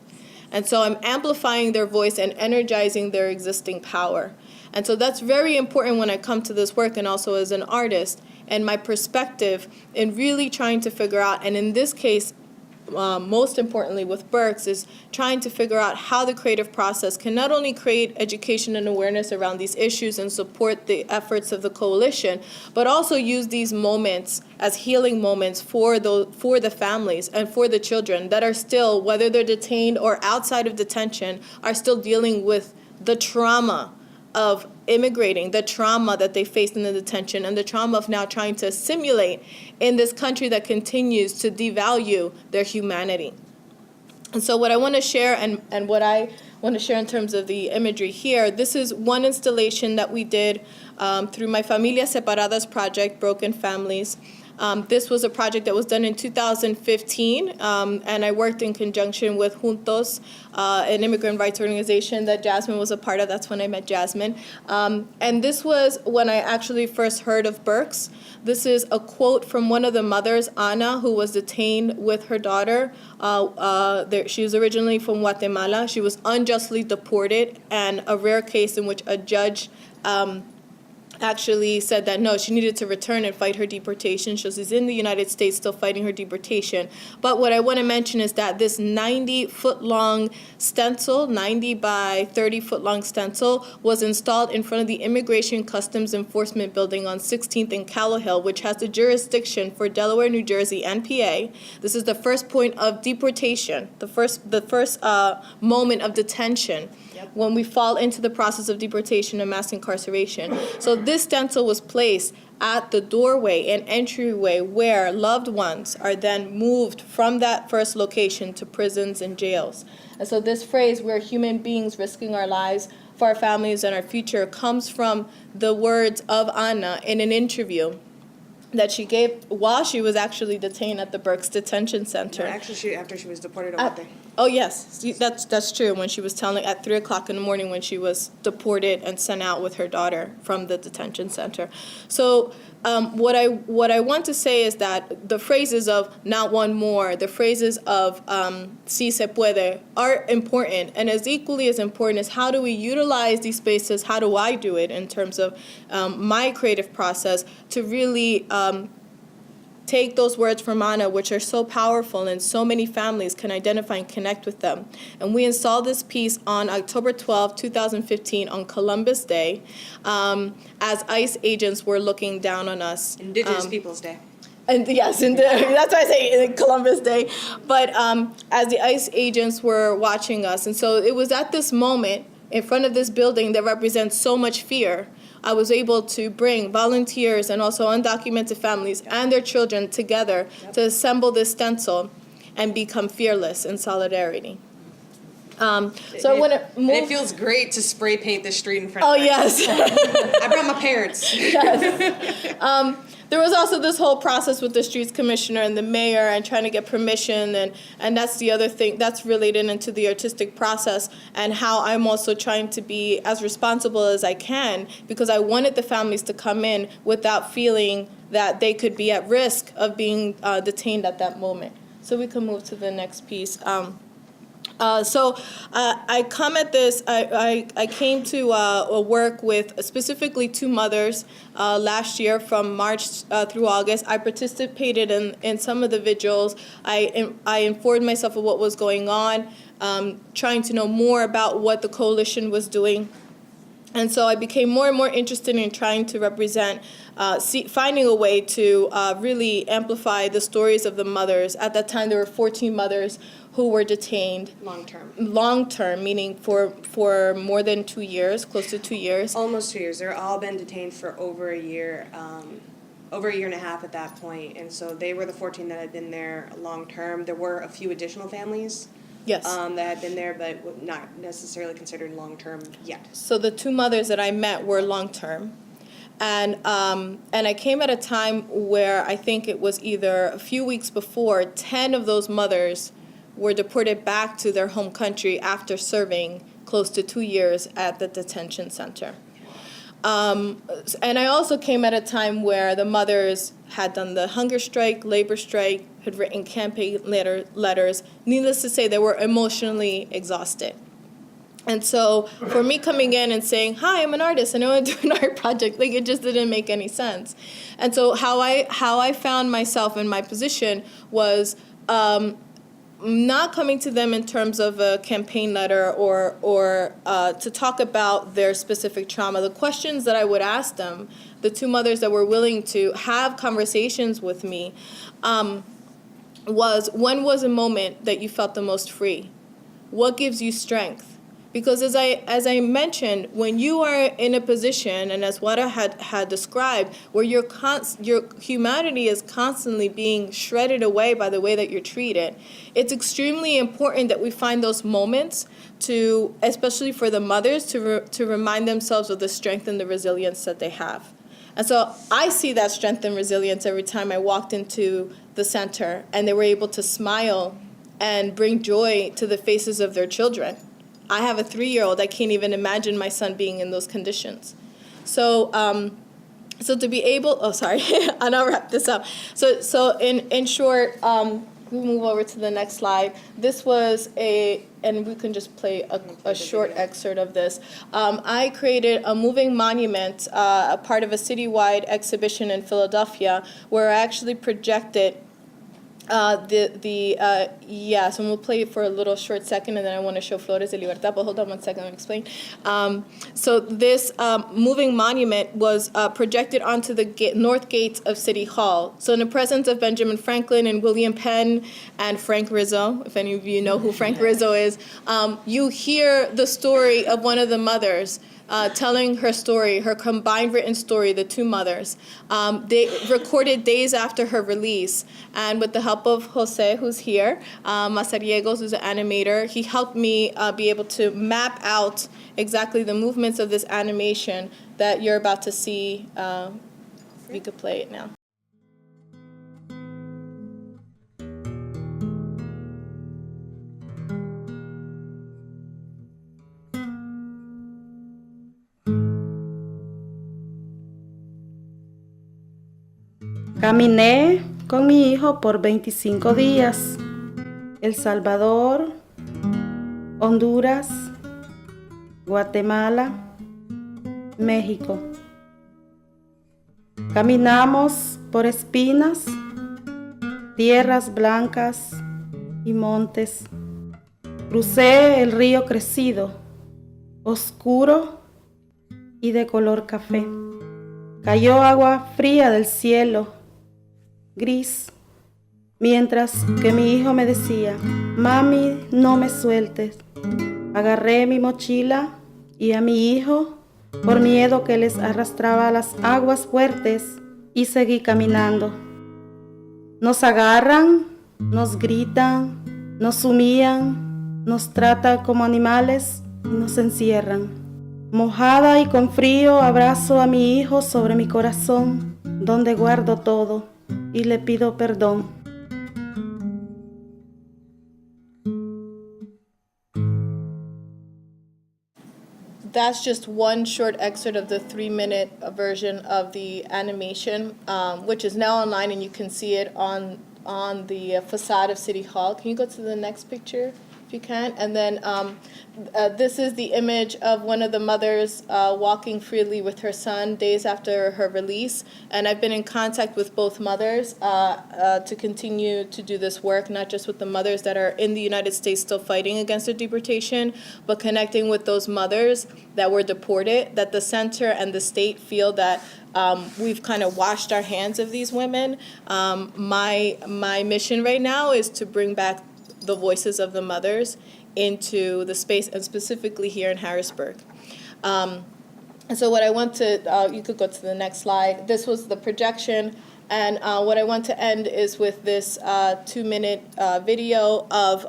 And so I'm amplifying their voice and energizing their existing power. And so that's very important when I come to this work and also as an artist, and my perspective in really trying to figure out, and in this case, most importantly with Berks, is trying to figure out how the creative process can not only create education and awareness around these issues and support the efforts of the coalition, but also use these moments as healing moments for the families and for the children that are still, whether they're detained or outside of detention, are still dealing with the trauma of immigrating, the trauma that they faced in the detention, and the trauma of now trying to assimilate in this country that continues to devalue their humanity. And so what I want to share and what I want to share in terms of the imagery here, this is one installation that we did through my Familias Separadas project, Broken Families. This was a project that was done in 2015, and I worked in conjunction with Juntos, an immigrant rights organization that Jasmine was a part of. That's when I met Jasmine. And this was when I actually first heard of Berks. This is a quote from one of the mothers, Ana, who was detained with her daughter. She was originally from Guatemala. She was unjustly deported, and a rare case in which a judge actually said that no, she needed to return and fight her deportation. So she's in the United States still fighting her deportation. But what I want to mention is that this 90-foot-long stencil, 90 by 30-foot-long stencil, was installed in front of the Immigration Customs Enforcement Building on 16th and Callowhill, which has the jurisdiction for Delaware, New Jersey, and PA. This is the first point of deportation, the first moment of detention. When we fall into the process of deportation and mass incarceration. So this stencil was placed at the doorway and entryway where loved ones are then moved from that first location to prisons and jails. And so this phrase, we're human beings risking our lives for our families and our future, comes from the words of Ana in an interview that she gave while she was actually detained at the Berks Detention Center. No, actually, after she was deported away. Oh yes, that's true. When she was telling at 3:00 in the morning when she was deported and sent out with her daughter from the detention center. So what I want to say is that the phrases of "not one more," the phrases of "si se puede" are important, and as equally as important is how do we utilize these spaces? How do I do it in terms of my creative process to really take those words from Ana, which are so powerful and so many families can identify and connect with them. And we installed this piece on October 12, 2015 on Columbus Day as ICE agents were looking down on us. Indigenous Peoples Day. And yes, that's why I say Columbus Day. But as the ICE agents were watching us. And so it was at this moment in front of this building that represents so much fear, I was able to bring volunteers and also undocumented families and their children together to assemble this stencil and become fearless in solidarity. I want to move. It feels great to spray paint the street in front of me. Oh, yes. I brought my parents. Yes. There was also this whole process with the streets commissioner and the mayor and trying to get permission, and that's the other thing that's related into the artistic process and how I'm also trying to be as responsible as I can because I wanted the families to come in without feeling that they could be at risk of being detained at that moment. So we can move to the next piece. I come at this, I came to work with specifically 2 mothers last year from March through August. I participated in some of the vigils. I informed myself of what was going on, trying to know more about what the coalition was doing. And so I became more and more interested in trying to represent, finding a way to really amplify the stories of the mothers. At that time, there were 14 mothers who were detained. Long-term. Long-term, meaning for more than 2 years, close to 2 years. Almost 2 years. They're all been detained for over a year and a half at that point. And so they were the 14 that had been there long-term. There were a few additional families. Yes. That had been there, but not necessarily considered long-term yet. So the 2 mothers that I met were long-term. And I came at a time where I think it was either a few weeks before, 10 of those mothers were deported back to their home country after serving close to 2 years at the detention center. And I also came at a time where the mothers had done the hunger strike, labor strike, had written campaign letters. Needless to say, they were emotionally exhausted. And so for me coming in and saying, hi, I'm an artist, and I want to do an art project, like it just didn't make any sense. And so how I found myself in my position was not coming to them in terms of a campaign letter or to talk about their specific trauma. The questions that I would ask them, the 2 mothers that were willing to have conversations with me, was when was a moment that you felt the most free? What gives you strength? Because as I mentioned, when you are in a position, and as Wara had described, where your humanity is constantly being shredded away by the way that you're treated, it's extremely important that we find those moments to, especially for the mothers, to remind themselves of the strength and the resilience that they have. And so I see that strength and resilience every time I walked into the center and they were able to smile and bring joy to the faces of their children. I have a 3-year-old. I can't even imagine my son being in those conditions. So to be able, and I'll wrap this up. So in short, we move over to the next slide. This was and we can just play a short excerpt of this. I created a moving monument, a part of a citywide exhibition in Philadelphia, where I actually projected so we'll play it for a little short second, and then I want to show Flores de Libertad, but hold on 1 second, I'll explain. So this moving monument was projected onto the north gates of City Hall. So in the presence of Benjamin Franklin and William Penn and Frank Rizzo, if any of you know who Frank Rizzo is, you hear the story of one of the mothers telling her story, her combined written story, the 2 mothers. They recorded days after her release, and with the help of Jose, who's here, Mazariegos, who's an animator, he helped me be able to map out exactly the movements of this animation that you're about to see. We could play it now. Caminé con mi hijo por 25 días. El Salvador, Honduras, Guatemala, México. Caminamos por espinas, tierras blancas y montes. Crucé el río crecido, oscuro y de color café. Cayó agua fría del cielo, gris, mientras que mi hijo me decía, mami, no me sueltes. Agarré mi mochila y a mi hijo, por miedo que les arrastraba las aguas fuertes, y seguí caminando. Nos agarran, nos gritan, nos humillan, nos tratan como animales y nos encierran. Mojada y con frío abrazo a mi hijo sobre mi corazón, donde guardo todo, y le pido perdón. That's just one short excerpt of the 3-minute version of the animation, which is now online, and you can see it on the facade of City Hall. Can you go to the next picture, if you can? And then this is the image of one of the mothers walking freely with her son days after her release. And I've been in contact with both mothers to continue to do this work, not just with the mothers that are in the United States still fighting against their deportation, but connecting with those mothers that were deported, that the center and the state feel that we've kind of washed our hands of these women. My mission right now is to bring back the voices of the mothers into the space, and specifically here in Harrisburg. And so what I want to, you could go to the next slide. This was the projection, and what I want to end is with this 2-minute video of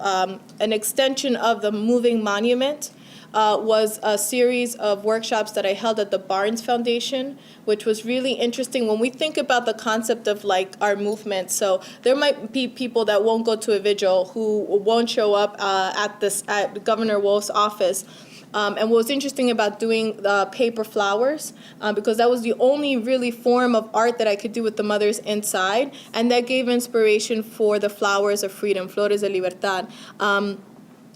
an extension of the moving monument. Was a series of workshops that I held at the Barnes Foundation, which was really interesting when we think about the concept of like our movement. So there might be people that won't go to a vigil, who won't show up at Governor Wolf's office. And what was interesting about doing the paper flowers, because that was the only really form of art that I could do with the mothers inside, and that gave inspiration for the flowers of freedom, Flores de Libertad.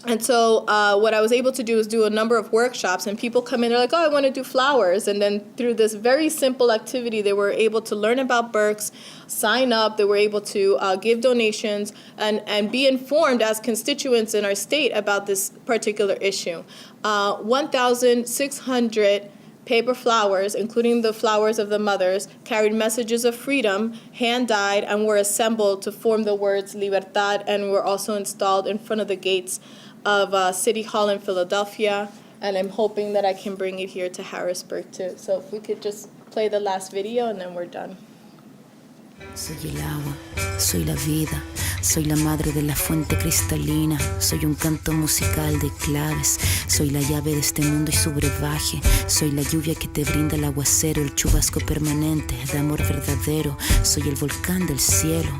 And so what I was able to do is do a number of workshops, and people come in, they're like, oh, I want to do flowers. And then through this very simple activity, they were able to learn about Berks, sign up, they were able to give donations, and be informed as constituents in our state about this particular issue. 1,600 paper flowers, including the flowers of the mothers, carried messages of freedom, hand-dyed, and were assembled to form the words Libertad, and were also installed in front of the gates of City Hall in Philadelphia, and I'm hoping that I can bring it here to Harrisburg too. So if we could just play the last video and then we're done. Soy el agua, soy la vida, soy la madre de la fuente cristalina, soy un canto musical de claves, soy la llave de este mundo y su brebaje, soy la lluvia que te brinda el aguacero, el chubasco permanente de amor verdadero, soy el volcán del cielo,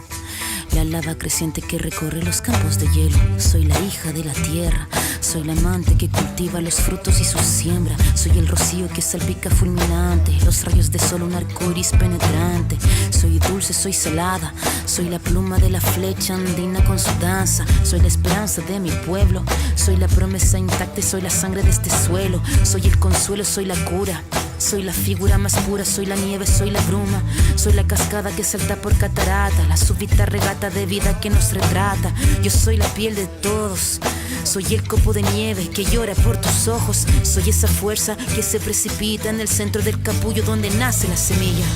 la lava creciente que recorre los campos de hielo, soy la hija de la tierra, soy la amante que cultiva los frutos y su siembra, soy el rocío que salpica fulminante, los rayos de sol, un arco iris penetrante, soy dulce, soy salada, soy la pluma de la flecha andina con su danza, soy la esperanza de mi pueblo, soy la promesa intacta y soy la sangre de este suelo, soy el consuelo, soy la cura, soy la figura más pura, soy la nieve, soy la bruma, soy la cascada que salta por catarata, la súbita regata de vida que nos retrata, yo soy la piel de todos, soy el copo de nieve que llora por tus ojos, soy esa fuerza que se precipita en el centro del capullo donde nace la semilla.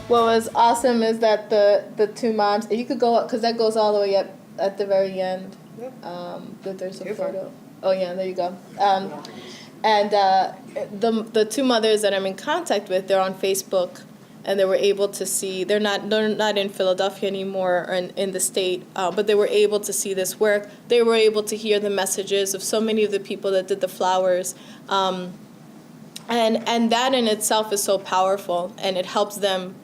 What was awesome is that the two moms, you could go up, because that goes all the way up at the very end. That there's a photo. Oh yeah, there you go. And the two mothers that I'm in contact with, they're on Facebook, and they were able to see, they're not in Philadelphia anymore or in the state, but they were able to see this work. They were able to hear the messages of so many of the people that did the flowers. And that in itself is so powerful, and it helps them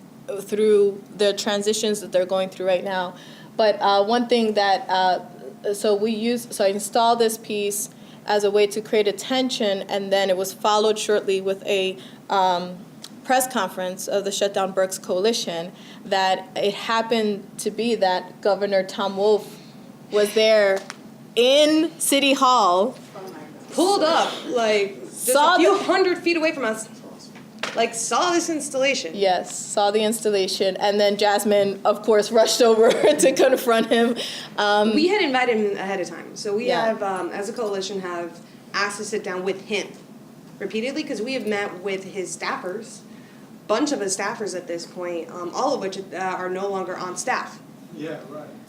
through the transitions that they're going through right now. But one thing that, so I installed this piece as a way to create attention, and then it was followed shortly with a press conference of the Shut Down Berks Coalition, that it happened to be that Governor Tom Wolf was there in City Hall. Pulled up, like, just a few hundred feet away from us. Like, saw this installation. Yes, saw the installation. And then Jasmine, of course, rushed over to confront him. We had invited him ahead of time. So we have, as a coalition, have asked to sit down with him repeatedly, because we have met with his staffers, bunch of his staffers at this point, all of which are no longer on staff. Yeah,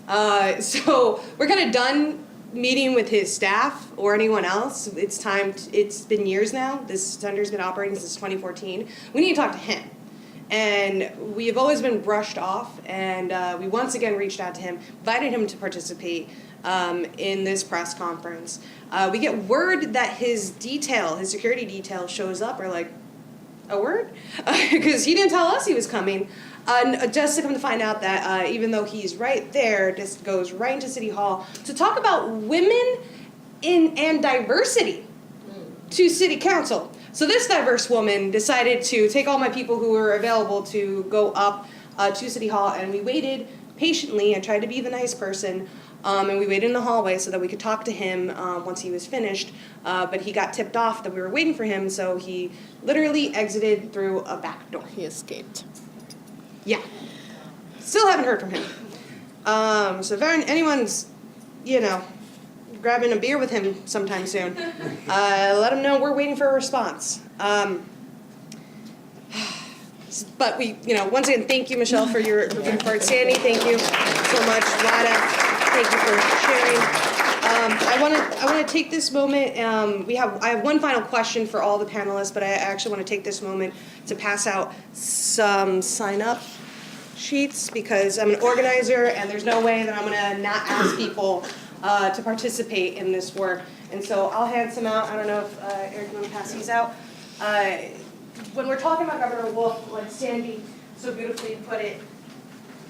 right. So we're kind of done meeting with his staff or anyone else. It's time. It's been years now. This center's been operating since 2014. We need to talk to him. And we've always been brushed off, and we once again reached out to him, invited him to participate in this press conference. We get word that his security detail shows up. We're like, a word? Because he didn't tell us he was coming. Just to come to find out that even though he's right there, just goes right into City Hall to talk about women and diversity to City Council. So this diverse woman decided to take all my people who were available to go up to City Hall, and we waited patiently and tried to be the nice person, and we waited in the hallway so that we could talk to him once he was finished, but he got tipped off that we were waiting for him, so he literally exited through a back door. He escaped. Yeah. Still haven't heard from him. So if anyone's, grabbing a beer with him sometime soon, let him know we're waiting for a response. But we, once again, thank you, Michelle, for your part. Sandy, thank you so much. Lada, thank you for sharing. I want to take this moment. I have one final question for all the panelists, but I actually want to take this moment to pass out some sign-up sheets, because I'm an organizer, and there's no way that I'm going to not ask people to participate in this work. And so I'll hand some out. I don't know if Eric, you want to pass these out. When we're talking about Governor Wolf, like Sandy so beautifully put it,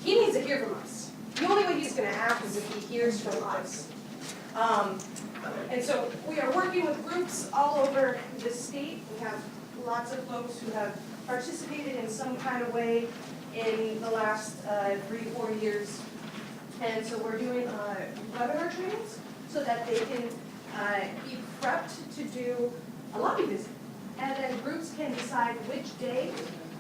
he needs to hear from us. The only way he's going to act is if he hears from us. And so we are working with groups all over the state. We have lots of folks who have participated in some kind of way in the last 3-4 years. And so we're doing webinar trainings so that they can be prepped to do a lobby visit. And then groups can decide which day,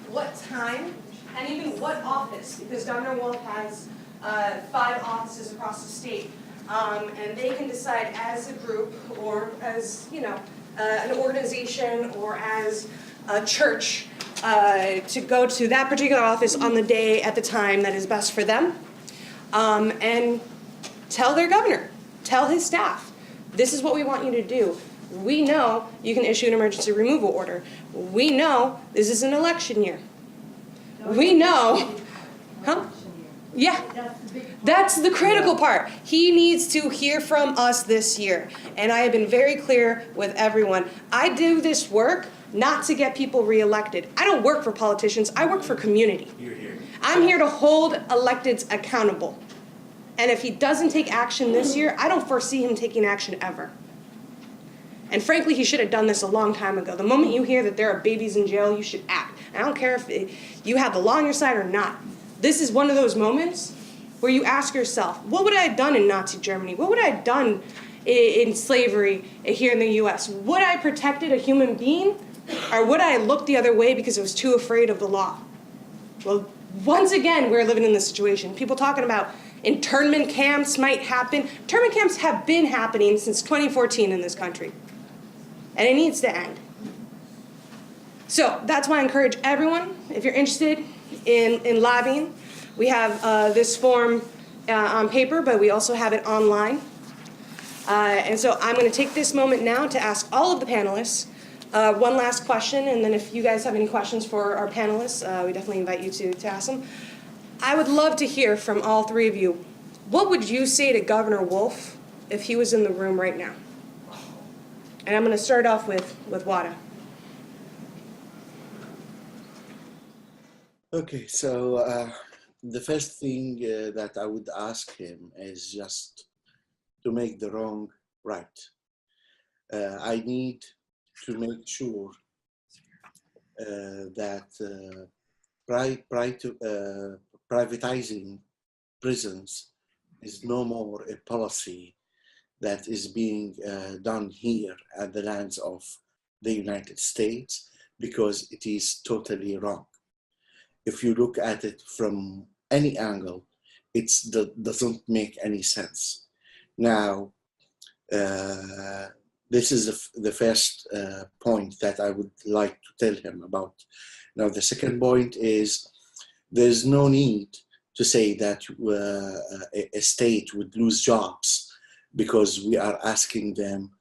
what time, and even what office, because Governor Wolf has 5 offices across the state. And they can decide as a group, or as, an organization, or as a church, to go to that particular office on the day at the time that is best for them, and tell their governor, tell his staff, this is what we want you to do. We know you can issue an emergency removal order. We know this is an election year. We know, Yeah, that's the critical part. He needs to hear from us this year. And I have been very clear with everyone. I do this work not to get people reelected. I don't work for politicians. I work for community. I'm here to hold electeds accountable. And if he doesn't take action this year, I don't foresee him taking action ever. And frankly, he should have done this a long time ago. The moment you hear that there are babies in jail, you should act. I don't care if you have the law on your side or not. This is one of those moments where you ask yourself, what would I have done in Nazi Germany? What would I have done in slavery here in the U.S.? Would I have protected a human being? Or would I have looked the other way because I was too afraid of the law? Well, once again, we're living in this situation. People talking about internment camps might happen. Internment camps have been happening since 2014 in this country. And it needs to end. So that's why I encourage everyone, if you're interested in lobbying, we have this form on paper, but we also have it online. And so I'm going to take this moment now to ask all of the panelists One last question, and then if you guys have any questions for our panelists, we definitely invite you to ask them. I would love to hear from all three of you. What would you say to Governor Wolf if he was in the room right now? And I'm going to start off with Wada. Okay, so the first thing that I would ask him is just to make the wrong right. I need to make sure that privatizing prisons is no more a policy that is being done here at the lands of the United States, because it is totally wrong. If you look at it from any angle, it doesn't make any sense. Now, this is the first point that I would like to tell him about. Now, the second point is there's no need to say that a state would lose jobs because we are asking them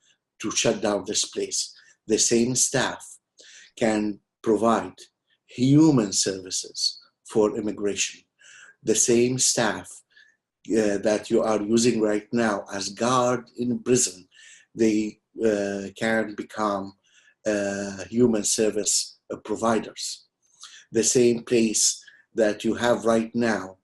to shut down this place. The same staff can provide human services for immigration. The same staff that you are using right now as guard in prison, they can become human service providers. The same place that you have right now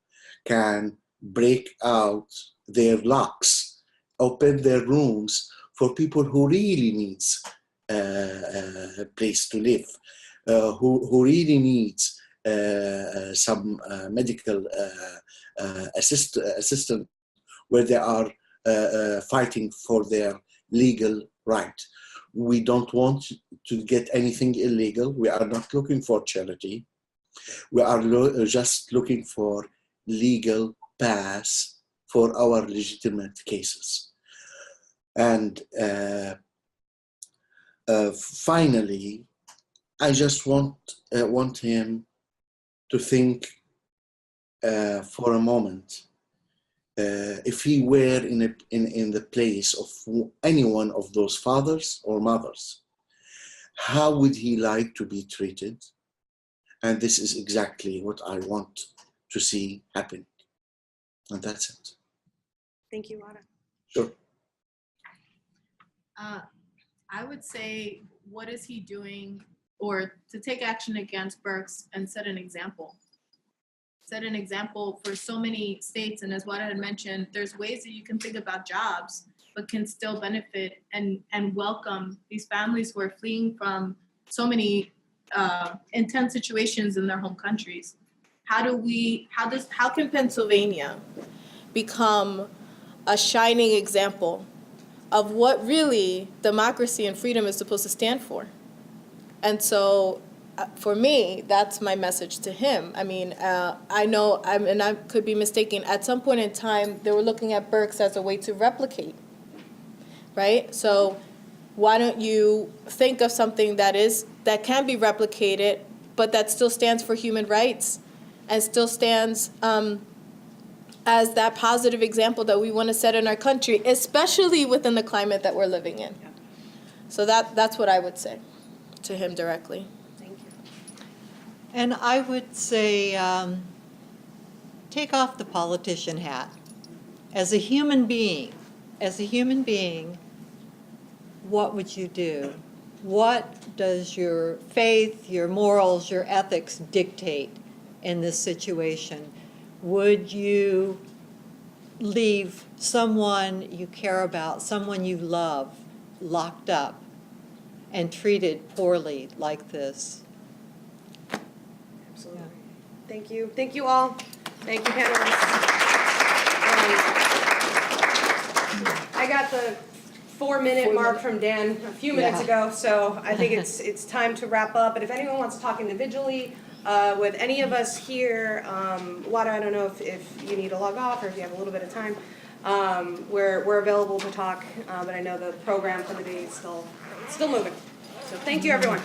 can break out their locks, open their rooms for people who really needs a place to live, who really needs some medical assistant where they are fighting for their legal right. We don't want to get anything illegal. We are not looking for charity. We are just looking for legal paths for our legitimate cases. And finally, I just want him to think for a moment, if he were in the place of any one of those fathers or mothers, how would he like to be treated? And this is exactly what I want to see happen. And that's it. Thank you, Wada. Sure. I would say, what is he doing, or to take action against Berks and set an example. Set an example for so many states, and as Wada had mentioned, there's ways that you can think about jobs, but can still benefit and welcome these families who are fleeing from so many intense situations in their home countries. How can Pennsylvania become a shining example of what really democracy and freedom is supposed to stand for? And so for me, that's my message to him. I mean, I know, and I could be mistaken, at some point in time, they were looking at Berks as a way to replicate, right? So why don't you think of something that can be replicated, but that still stands for human rights and still stands as that positive example that we want to set in our country, especially within the climate that we're living in. Yeah. So that's what I would say to him directly. Thank you. And I would say, take off the politician hat. As a human being, what would you do? What does your faith, your morals, your ethics dictate in this situation? Would you leave someone you care about, someone you love, locked up and treated poorly like this? Absolutely. Yeah. Thank you. Thank you all. Thank you, panelists. I got the 4-minute mark from Dan a few minutes ago, so I think it's time to wrap up. But if anyone wants to talk individually with any of us here, Wada, I don't know if you need to log off or if you have a little bit of time. We're available to talk, but I know the program for the day is still moving. So thank you, everyone.